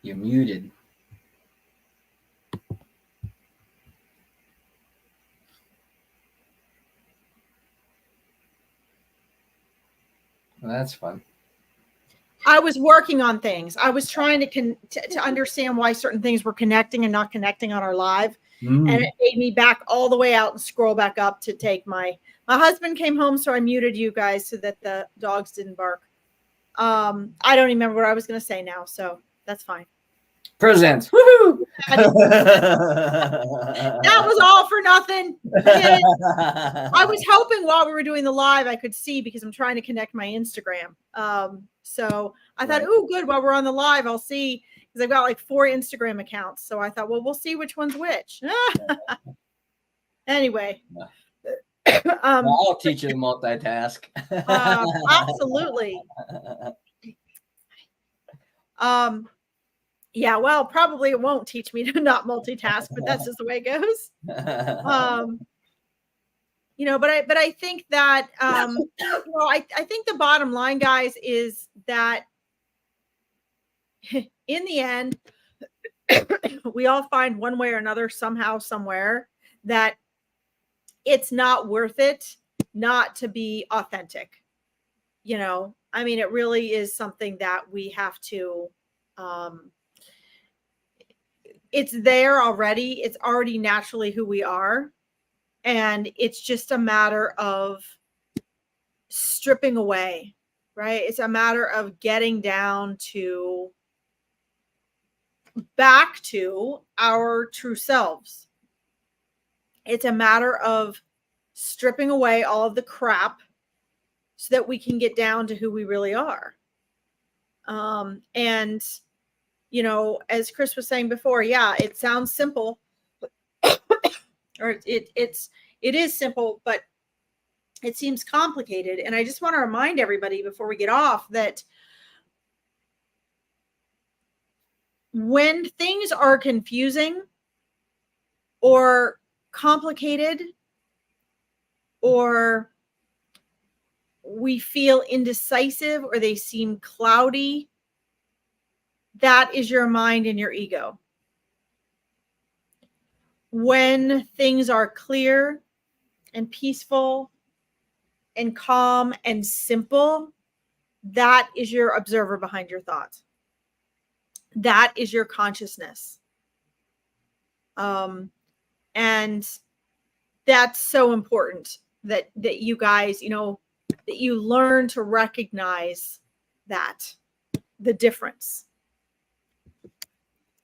You're muted. Well, that's fun. I was working on things. I was trying to understand why certain things were connecting and not connecting on our live. And it made me back all the way out and scroll back up to take my husband came home, so I muted you guys so that the dogs didn't bark. I don't remember what I was going to say now, so that's fine. Presents. Woohoo! That was all for nothing. I was hoping while we were doing the live I could see, because I'm trying to connect my Instagram. So I thought, oh, good. While we're on the live, I'll see, because I've got like 4 Instagram accounts. So I thought, well, we'll see which one's which. Anyway. I'll teach you to multitask. Absolutely. Yeah, well, probably it won't teach me to not multitask, but that's just the way it goes. You know, but I think that I think the bottom line, guys, is that in the end, we all find one way or another, somehow, somewhere, that it's not worth it not to be authentic. You know, I mean, it really is something that we have to, it's there already. It's already naturally who we are. And it's just a matter of stripping away, right? It's a matter of getting down to back to our true selves. It's a matter of stripping away all of the crap so that we can get down to who we really are. And, you know, as Chris was saying before, yeah, it sounds simple, or it is simple, but it seems complicated. And I just want to remind everybody before we get off that when things are confusing or complicated, or we feel indecisive, or they seem cloudy, that is your mind and your ego. When things are clear and peaceful and calm and simple, that is your observer behind your thoughts. That is your consciousness. And that's so important that you guys, you know, that you learn to recognize that, the difference.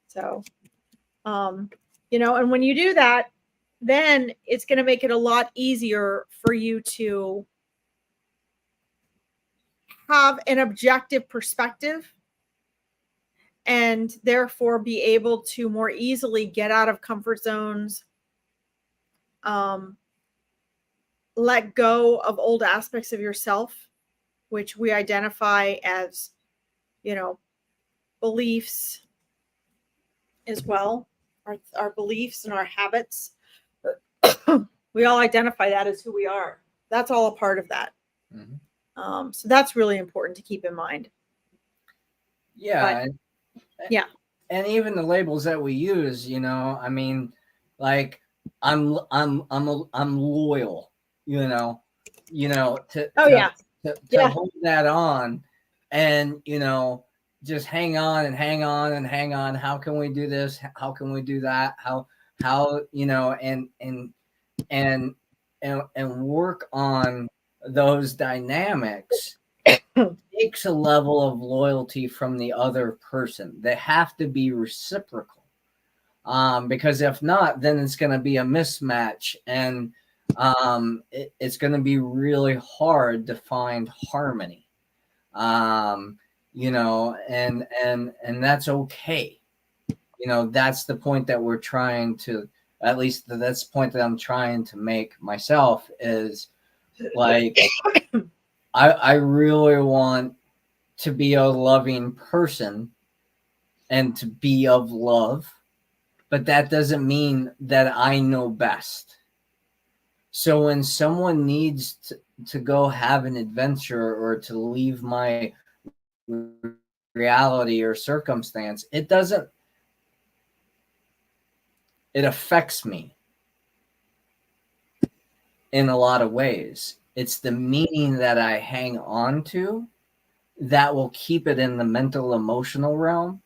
So, you know, and when you do that, then it's going to make it a lot easier for you to have an objective perspective, and therefore be able to more easily get out of comfort zones, let go of old aspects of yourself, which we identify as, you know, beliefs as well, our beliefs and our habits. We all identify that as who we are. That's all a part of that. Mm-hmm. So that's really important to keep in mind. Yeah. But, yeah. And even the labels that we use, you know, I mean, like I'm loyal, to hold that on, and, you know, just hang on and hang on and hang on. How can we do this? How can we do that? How, you know, and work on those dynamics takes a level of loyalty from the other person. They have to be reciprocal, because if not, then it's going to be a mismatch, and it's going to be really hard to find harmony. You know, and that's okay. You know, that's the point that we're trying to At least that's the point that I'm trying to make myself, is like, I really want to be a loving person and to be of love, but that doesn't mean that I know best. So when someone needs to go have an adventure or to leave my reality or circumstance, it doesn't, it affects me in a lot of ways. It's the meaning that I hang on to that will keep it in the mental emotional realm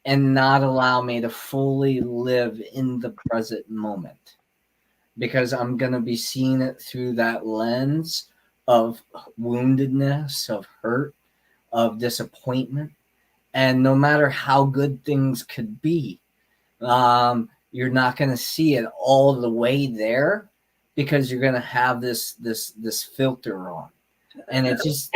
and not allow me to fully live in the present moment, because I'm going to be seeing it through that lens of woundedness, of hurt, of disappointment. And no matter how good things could be, you're not going to see it all the way there, because you're going to have this filter on, and it's just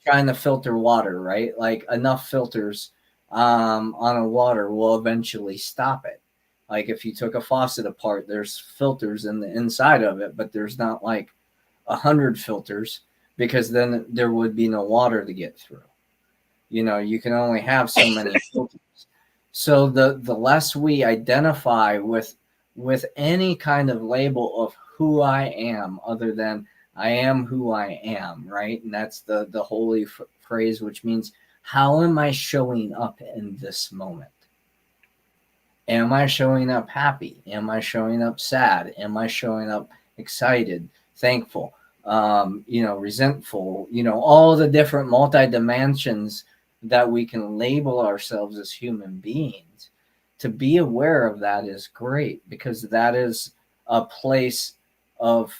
trying to filter water, right? Like, enough filters on a water will eventually stop it. Like, if you took a faucet apart, there's filters in the inside of it, but there's not like 100 filters, because then there would be no water to get through. You can only have so many filters. So the less we identify with any kind of label of who I am, other than I am who I am, right? And that's the holy phrase, which means, how am I showing up in this moment? Am I showing up happy? Am I showing up sad? Am I showing up excited, thankful, resentful? All the different multi-dimensions that we can label ourselves as human beings. To be aware of that is great, because that is a place of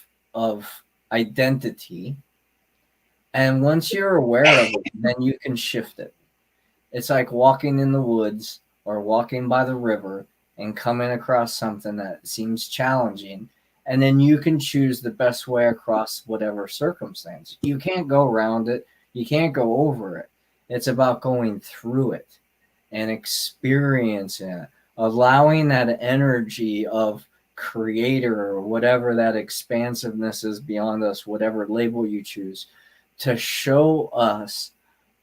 identity. And once you're aware of it, then you can shift it. It's like walking in the woods or walking by the river and coming across something that seems challenging, and then you can choose the best way across whatever circumstance. You can't go around it. You can't go over it. It's about going through it and experiencing it, allowing that energy of creator or whatever that expansiveness is beyond us, whatever label you choose, to show us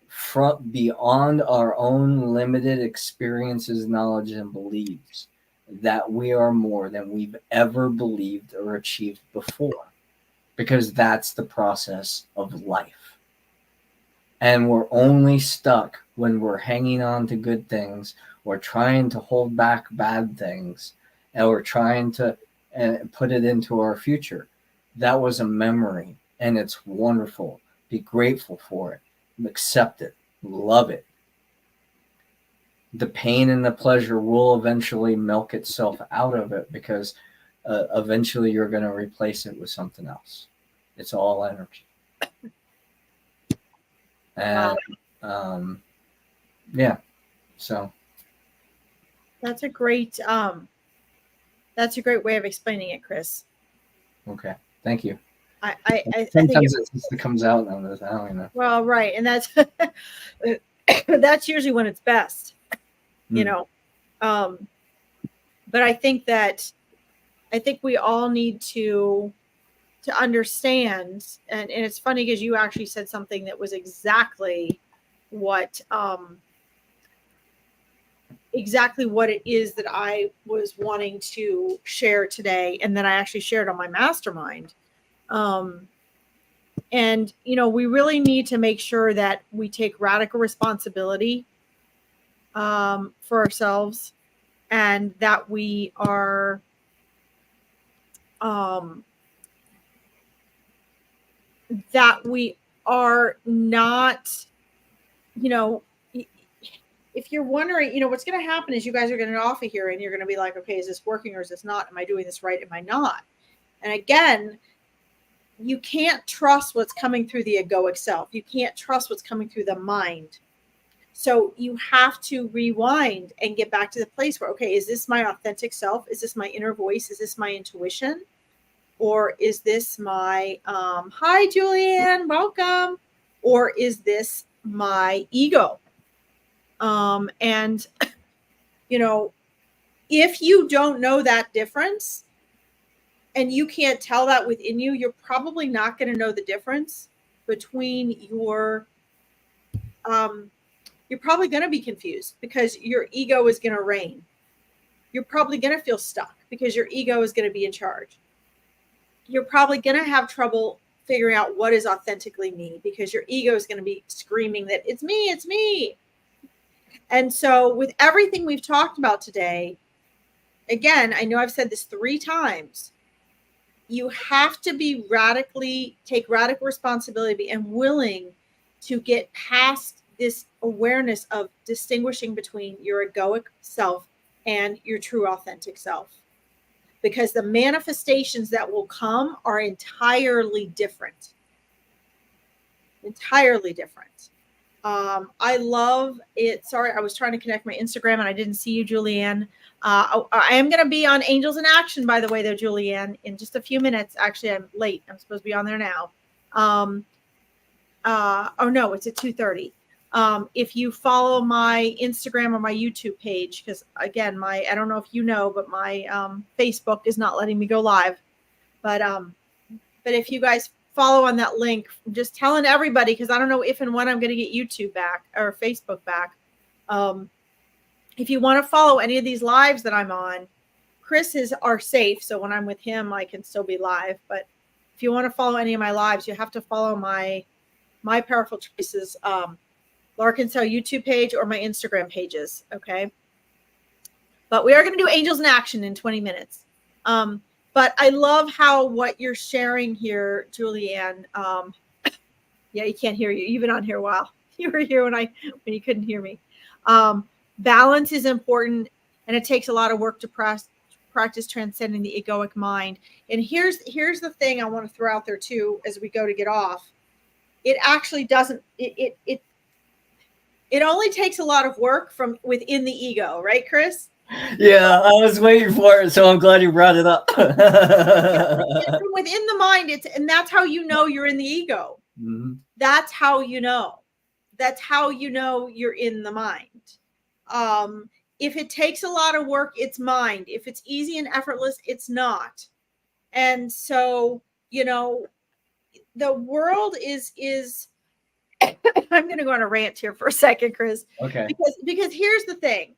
from beyond our own limited experiences, knowledge, and beliefs, that we are more than we've ever believed or achieved before, because that's the process of life. And we're only stuck when we're hanging on to good things, or trying to hold back bad things, and we're trying to put it into our future. That was a memory, and it's wonderful. Be grateful for it. Accept it. Love it. The pain and the pleasure will eventually milk itself out of it, because eventually you're going to replace it with something else. It's all energy. And yeah, so that's a great way of explaining it, Chris. Okay, thank you. I sometimes it just comes out on this. I don't even know. Well, right, and that's that's usually when it's best, But I think we all need to understand, and it's funny because you actually said something that was exactly what it is that I was wanting to share today, and then I actually shared on my mastermind. And we really need to make sure that we take radical responsibility for ourselves, and that we are not, if you're wondering, what's going to happen is you guys are going to get off of here and you're going to be like, okay, is this working or is this not? Am I doing this right? Am I not? And again, you can't trust what's coming through the egoic self. You can't trust what's coming through the mind. So you have to rewind and get back to the place where, okay, is this my authentic self? Is this my inner voice? Is this my intuition? Or is this my, hi, Julianne, welcome. Or is this my ego? And, if you don't know that difference and you can't tell that within you, you're probably not going to know the difference between you're probably going to be confused because your ego is going to reign. You're probably going to feel stuck because your ego is going to be in charge. You're probably going to have trouble figuring out what is authentically me because your ego is going to be screaming that it's me, it's me. And so with everything we've talked about today, again, I know I've said this 3 times, you have to be take radical responsibility and willing to get past this awareness of distinguishing between your egoic self and your true authentic self. Because the manifestations that will come are entirely different. Entirely different. I love it. Sorry, I was trying to connect my Instagram and I didn't see you, Julianne. I am going to be on Angels in Action, by the way, though, Julianne, in just a few minutes. Actually, I'm late. I'm supposed to be on there now. Oh, no, it's at 2:30. If you follow my Instagram or my YouTube page, because again, I don't know if you know, but my Facebook is not letting me go live. But if you guys follow on that link, I'm just telling everybody, because I don't know if and when I'm going to get YouTube back or Facebook back. If you want to follow any of these lives that I'm on, Chris's are safe. So when I'm with him, I can still be live. But if you want to follow any of my lives, you have to follow my Powerful Choices Larkin YouTube page or my Instagram pages. Okay. But we are going to do Angels in Action in 20 minutes. But I love what you're sharing here, Julianne. Yeah, you can't hear you. You've been on here a while. You were here when you couldn't hear me. Balance is important, and it takes a lot of work to practice transcending the egoic mind. And here's the thing I want to throw out there too as we go to get off. It actually doesn't. It only takes a lot of work from within the ego, right, Chris? Yeah, I was waiting for it, so I'm glad you brought it up. Within the mind, and that's how you know you're in the ego. Mm-hmm. That's how you know. That's how you know you're in the mind. If it takes a lot of work, it's mind. If it's easy and effortless, it's not. And so, the world is I'm going to go on a rant here for a second, Chris. Okay. Because here's the thing.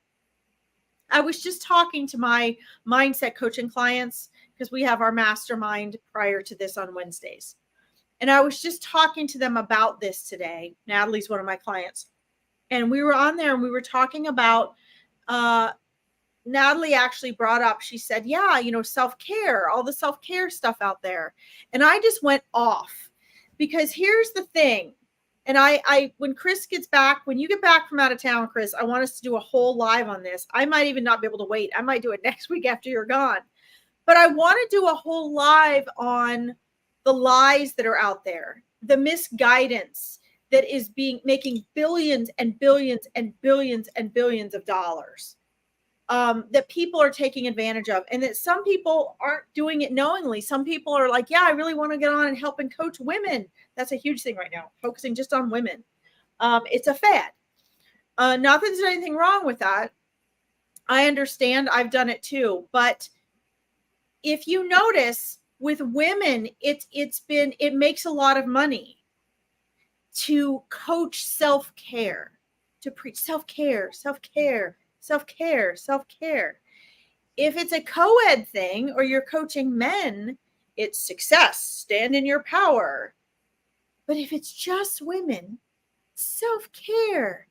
I was just talking to my mindset coaching clients because we have our mastermind prior to this on Wednesdays. And I was just talking to them about this today. Natalie's one of my clients. And we were on there and we were talking about, Natalie actually brought up, she said, yeah, self-care, all the self-care stuff out there. And I just went off because here's the thing. And when Chris gets back, when you get back from out of town, Chris, I want us to do a whole live on this. I might even not be able to wait. I might do it next week after you're gone. But I want to do a whole live on the lies that are out there, the misguidance that is making billions and billions and billions and billions of dollars that people are taking advantage of, and that some people aren't doing it knowingly. Some people are like, yeah, I really want to get on and help and coach women. That's a huge thing right now, focusing just on women. It's a fad. Not that there's anything wrong with that. I understand. I've done it too. But if you notice with women, it makes a lot of money to coach self-care, to preach self-care, self-care, self-care, self-care. If it's a co-ed thing or you're coaching men, it's success, stand in your power. But if it's just women, self-care,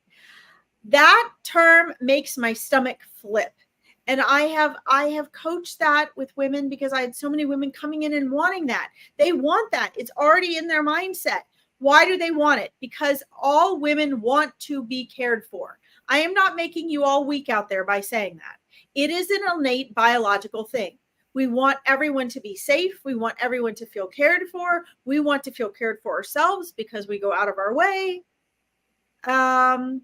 that term makes my stomach flip. And I have coached that with women because I had so many women coming in and wanting that. They want that. It's already in their mindset. Why do they want it? Because all women want to be cared for. I am not making you all weak out there by saying that. It is an innate biological thing. We want everyone to be safe. We want everyone to feel cared for. We want to feel cared for ourselves because we go out of our way. And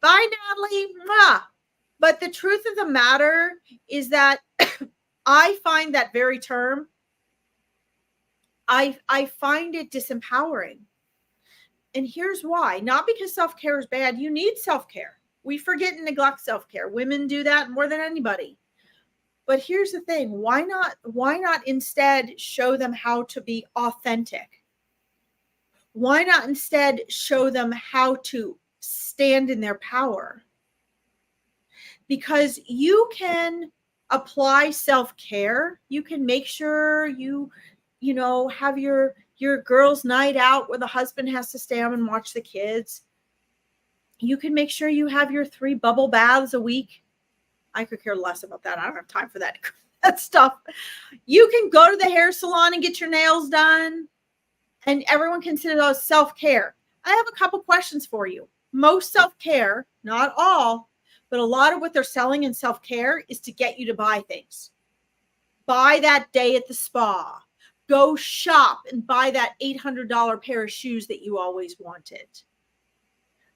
bye, Natalie. Mwah. But the truth of the matter is that I find that very term, I find it disempowering. And here's why. Not because self-care is bad. You need self-care. We forget and neglect self-care. Women do that more than anybody. But here's the thing. Why not instead show them how to be authentic? Why not instead show them how to stand in their power? Because you can apply self-care. You can make sure you have your girls' night out where the husband has to stay home and watch the kids. You can make sure you have your 3 bubble baths a week. I could care less about that. I don't have time for that stuff. You can go to the hair salon and get your nails done, and everyone considers it as self-care. I have a couple questions for you. Most self-care, not all, but a lot of what they're selling in self-care is to get you to buy things. Buy that day at the spa. Go shop and buy that $800 pair of shoes that you always wanted.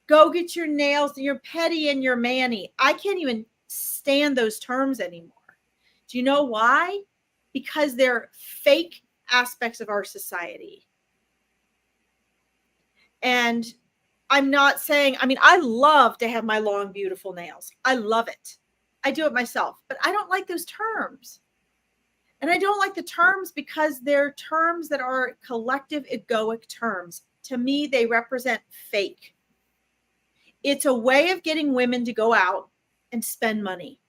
Go get your nails, your pedi and your mani. I can't even stand those terms anymore. Do you know why? Because they're fake aspects of our society. And I'm not saying, I love to have my long, beautiful nails. I love it. I do it myself, but I don't like those terms. And I don't like the terms because they're terms that are collective egoic terms. To me, they represent fake. It's a way of getting women to go out and spend money.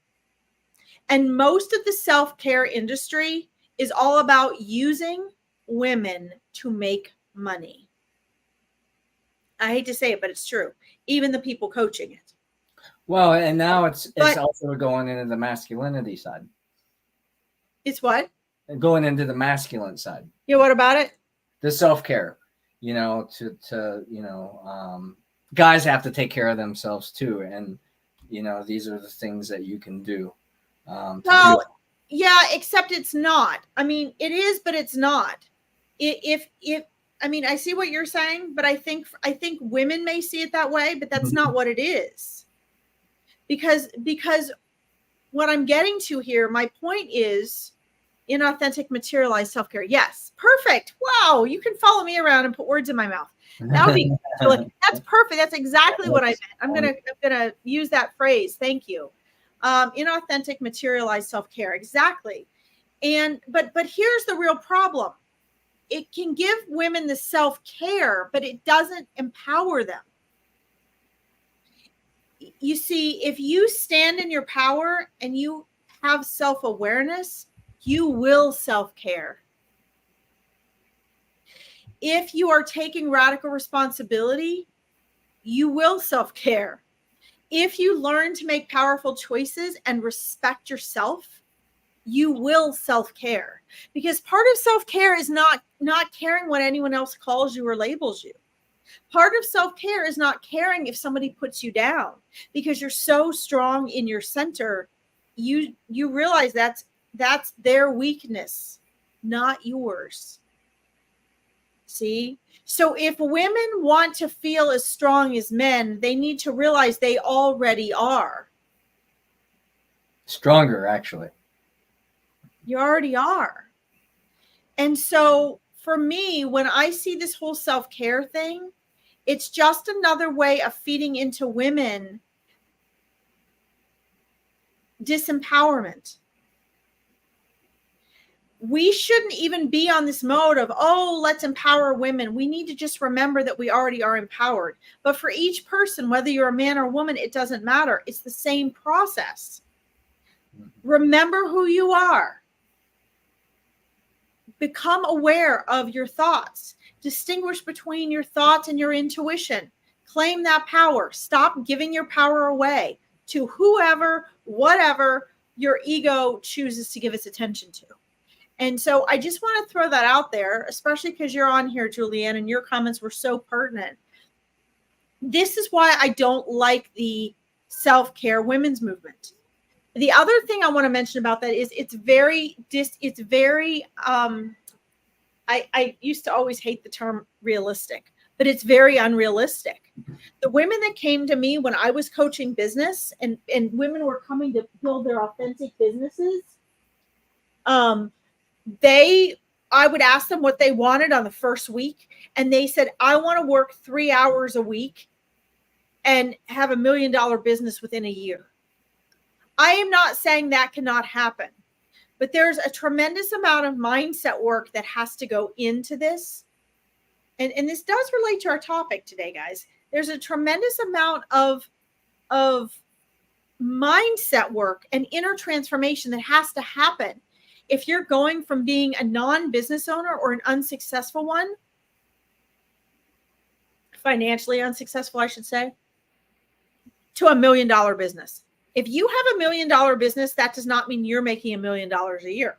And most of the self-care industry is all about using women to make money. I hate to say it, but it's true. Even the people coaching it. Well, and now it's also going into the masculinity side. It's what? Going into the masculine side. Yeah, what about it? The self-care. Guys have to take care of themselves too, and these are the things that you can do. Yeah, except it's not. It is, but it's not. I see what you're saying, but I think women may see it that way, but that's not what it is. Because what I'm getting to here, my point is inauthentic materialized self-care. Yes, perfect. Wow, you can follow me around and put words in my mouth. That would be that's perfect. That's exactly what I meant. I'm gonna use that phrase. Thank you. Inauthentic materialized self-care. Exactly. But here's the real problem. It can give women the self-care, but it doesn't empower them. You see, if you stand in your power and you have self-awareness, you will self-care. If you are taking radical responsibility, you will self-care. If you learn to make powerful choices and respect yourself, you will self-care. Because part of self-care is not caring what anyone else calls you or labels you. Part of self-care is not caring if somebody puts you down, because you're so strong in your center. You realize that's their weakness, not yours. See? So if women want to feel as strong as men, they need to realize they already are. Stronger, actually. You already are. And so for me, when I see this whole self-care thing, it's just another way of feeding into women disempowerment. We shouldn't even be on this mode of, let's empower women. We need to just remember that we already are empowered. But for each person, whether you're a man or a woman, it doesn't matter. It's the same process. Remember who you are. Become aware of your thoughts. Distinguish between your thoughts and your intuition. Claim that power. Stop giving your power away to whoever, whatever your ego chooses to give its attention to. And so I just want to throw that out there, especially because you're on here, Julianne, and your comments were so pertinent. This is why I don't like the self-care women's movement. The other thing I want to mention about that is I used to always hate the term realistic, but it's very unrealistic. The women that came to me when I was coaching business and women were coming to build their authentic businesses, I would ask them what they wanted on the first week. And they said, I want to work 3 hours a week and have $1 million business within a year. I am not saying that cannot happen, but there's a tremendous amount of mindset work that has to go into this. And this does relate to our topic today, guys. There's a tremendous amount of mindset work and inner transformation that has to happen if you're going from being a non-business owner or an unsuccessful one, financially unsuccessful, I should say, to $1 million business. If you have $1 million business, that does not mean you're making $1 million a year.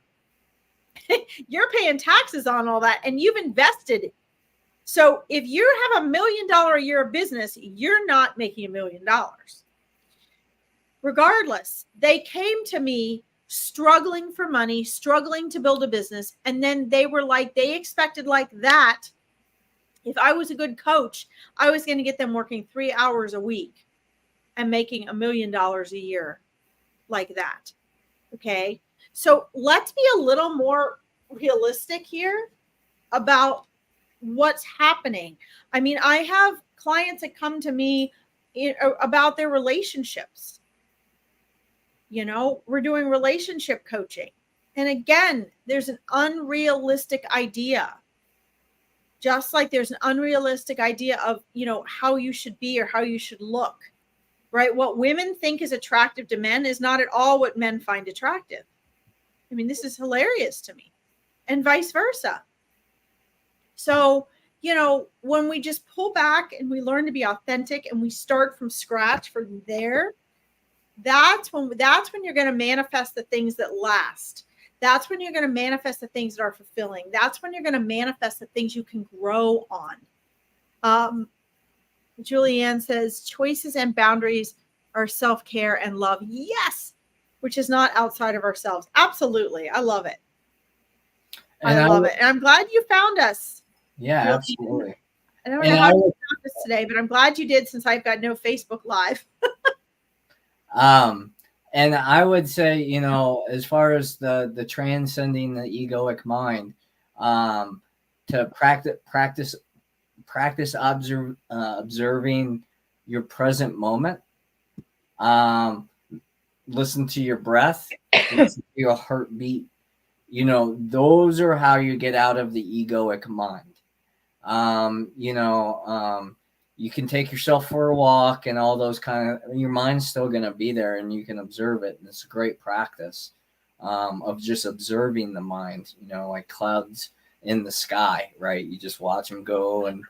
You're paying taxes on all that and you've invested. So if you have $1 million a year of business, you're not making $1 million. Regardless, they came to me struggling for money, struggling to build a business. And then they were like, they expected like that. If I was a good coach, I was going to get them working 3 hours a week and making $1 million a year like that. Okay. So let's be a little more realistic here about what's happening. I mean, I have clients that come to me about their relationships. You know, we're doing relationship coaching. And again, there's an unrealistic idea. Just like there's an unrealistic idea of, you know, how you should be or how you should look, right? What women think is attractive to men is not at all what men find attractive. I mean, this is hilarious to me, and vice versa. So, you know, when we just pull back and we learn to be authentic and we start from scratch from there, that's when you're going to manifest the things that last. That's when you're going to manifest the things that are fulfilling. That's when you're going to manifest the things you can grow on. Julianne says choices and boundaries are self-care and love. Yes, which is not outside of ourselves. Absolutely. I love it. I love it. And I'm glad you found us. Yeah, Julianne. absolutely. I don't know how you found us today, but I'm glad you did since I've got no Facebook Live. And I would say, you know, as far as the transcending the egoic mind, to practice observing your present moment. Listen to your breath, listen to your heartbeat. You know, those are how you get out of the egoic mind. You can take yourself for a walk and all those your mind's still going to be there and you can observe it. And it's a great practice of just observing the mind, you know, like clouds in the sky, right? You just watch them go and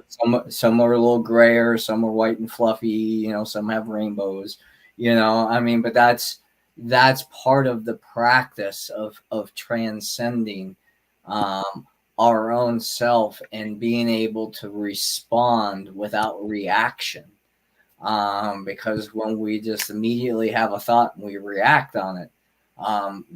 some are a little grayer, some are white and fluffy, you know, some have rainbows, you know, I mean, but that's part of the practice of transcending our own self and being able to respond without reaction. Because when we just immediately have a thought and we react on it,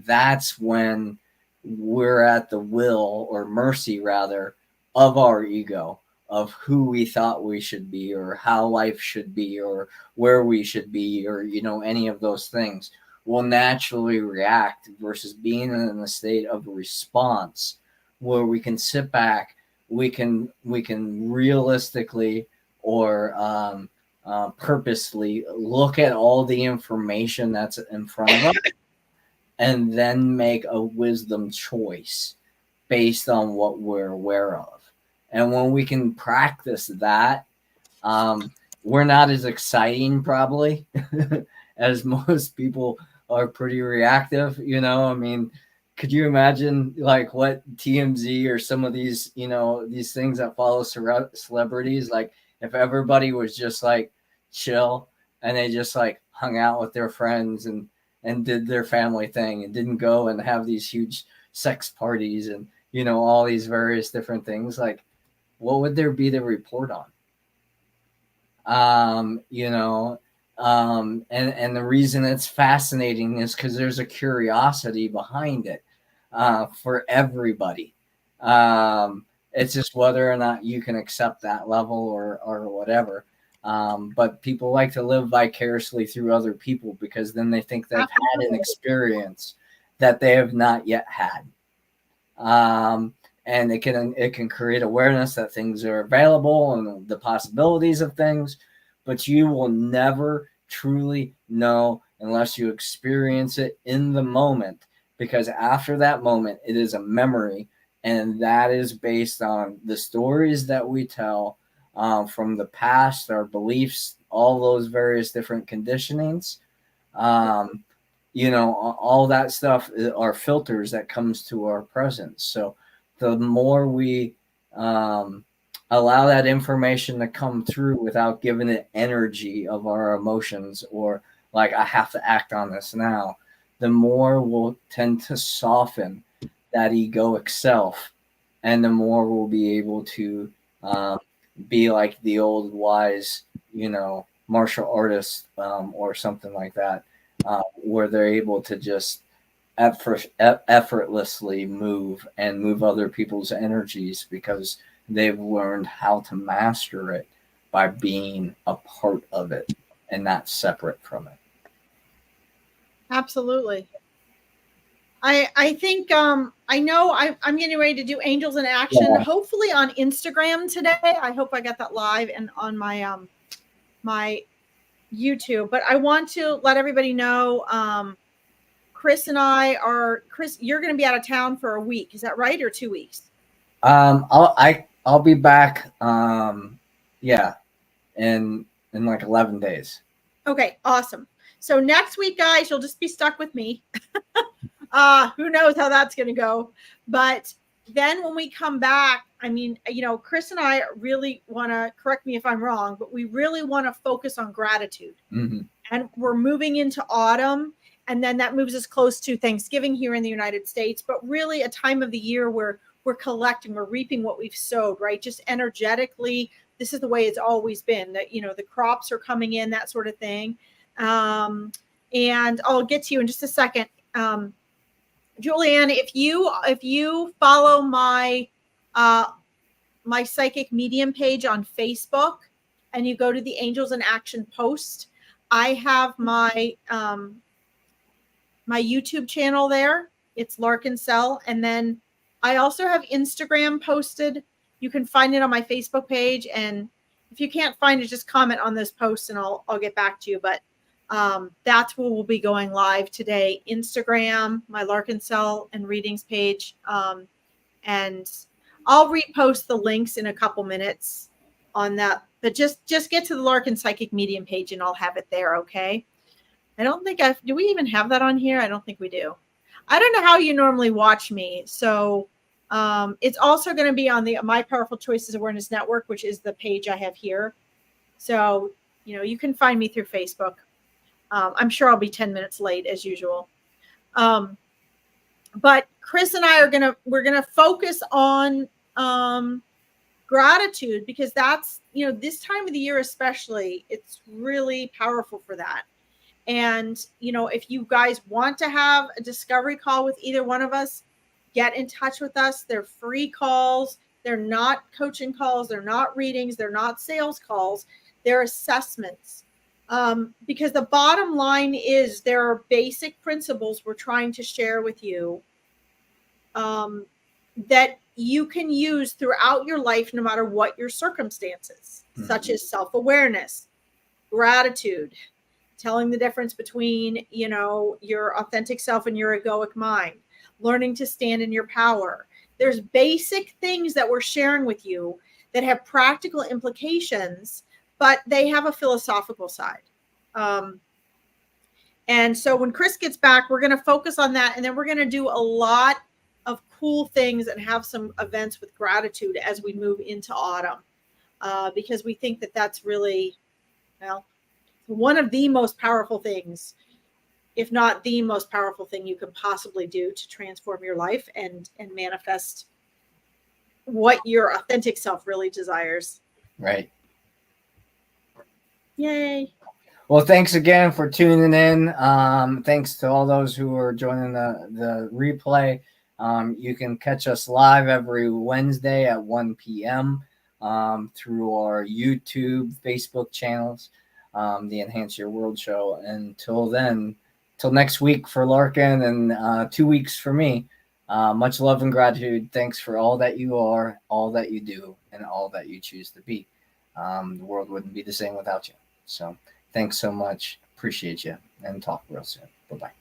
that's when we're at the will or mercy rather of our ego, of who we thought we should be or how life should be or where we should be or, you know, any of those things. Will naturally react versus being in a state of response where we can sit back, we can realistically or purposely look at all the information that's in front of us and then make a wisdom choice based on what we're aware of. And when we can practice that, we're not as exciting probably as most people are pretty reactive, you know. I mean, could you imagine like what TMZ or some of these, you know, these things that follow celebrities, like if everybody was just like chill and they just like hung out with their friends and did their family thing and didn't go and have these huge sex parties and, you know, all these various different things, like what would there be to report on? You know, and the reason it's fascinating is because there's a curiosity behind it for everybody. It's just whether or not you can accept that level or whatever. But people like to live vicariously through other people because then they think they've had an experience that they have not yet had. And it can create awareness that things are available and the possibilities of things. but you will never truly know unless you experience it in the moment, because after that moment, it is a memory, and that is based on the stories that we tell from the past, our beliefs, all those various different conditionings. Um, all that stuff are filters that comes to our presence. So the more we allow that information to come through without giving it energy of our emotions, or like, I have to act on this now, the more we'll tend to soften that egoic self, and the more we'll be able to be like the old wise, martial artist, or something like that, where they're able to just effortlessly move other people's energies, because they've learned how to master it by being a part of it and not separate from it. Absolutely. I think I know I'm getting ready to do Angels in Action, hopefully on Instagram today. I hope I got that live and on my my YouTube. But I want to let everybody know Chris and I are you're going to be out of town for a week. Is that right, or 2 weeks? I'll be back. Yeah, in like 11 days. Okay, awesome. So next week, guys, you'll just be stuck with me. Who knows how that's going to go? But then when we come back, I mean, Chris and I really want to, correct me if I'm wrong, but we really want to focus on gratitude. Mm-hmm. And we're moving into autumn, and then that moves us close to Thanksgiving here in the United States, but really a time of the year where we're collecting, we're reaping what we've sowed, right? Just energetically, this is the way it's always been, that, the crops are coming in, that sort of thing. And I'll get to you in just a second. Julianne, if you follow my my psychic medium page on Facebook, and you go to the Angels in Action post, I have my my YouTube channel there. It's Larkin Cell, and then I also have Instagram posted. You can find it on my Facebook page, and if you can't find it, just comment on this post, and I'll get back to you. But that's where we'll be going live today. Instagram, my Larkin Cell and readings page, and I'll repost the links in a couple minutes on that. But just get to the Larkin Psychic Medium page, and I'll have it there. Okay. I don't think do we even have that on here? I don't think we do. I don't know how you normally watch me. So it's also going to be on the My Powerful Choices Awareness Network, which is the page I have here. So, you can find me through Facebook. I'm sure I'll be 10 minutes late as usual. But Chris and I we're going to focus on gratitude, because that's, this time of the year, especially, it's really powerful for that. And, if you guys want to have a discovery call with either one of us, get in touch with us. They're free calls. They're not coaching calls. They're not readings. They're not sales calls. They're assessments. Because the bottom line is, there are basic principles we're trying to share with you that you can use throughout your life, no matter what your circumstances, such as self-awareness, gratitude, telling the difference between, your authentic self and your egoic mind, learning to stand in your power. There's basic things that we're sharing with you that have practical implications, but they have a philosophical side. And so when Chris gets back, we're going to focus on that. And then we're going to do a lot of cool things and have some events with gratitude as we move into autumn, because we think that that's really, one of the most powerful things, if not the most powerful thing you can possibly do to transform your life and manifest what your authentic self really desires. Right. Yay. Well, thanks again for tuning in. Thanks to all those who are joining the replay. You can catch us live every Wednesday at 1 p.m. Through our YouTube, Facebook channels, the Enhance Your World show. Until then, till next week for Larkin, and 2 weeks for me, much love and gratitude. Thanks for all that you are, all that you do, and all that you choose to be. The world wouldn't be the same without you. So thanks so much. Appreciate you, and talk real soon. Bye-bye.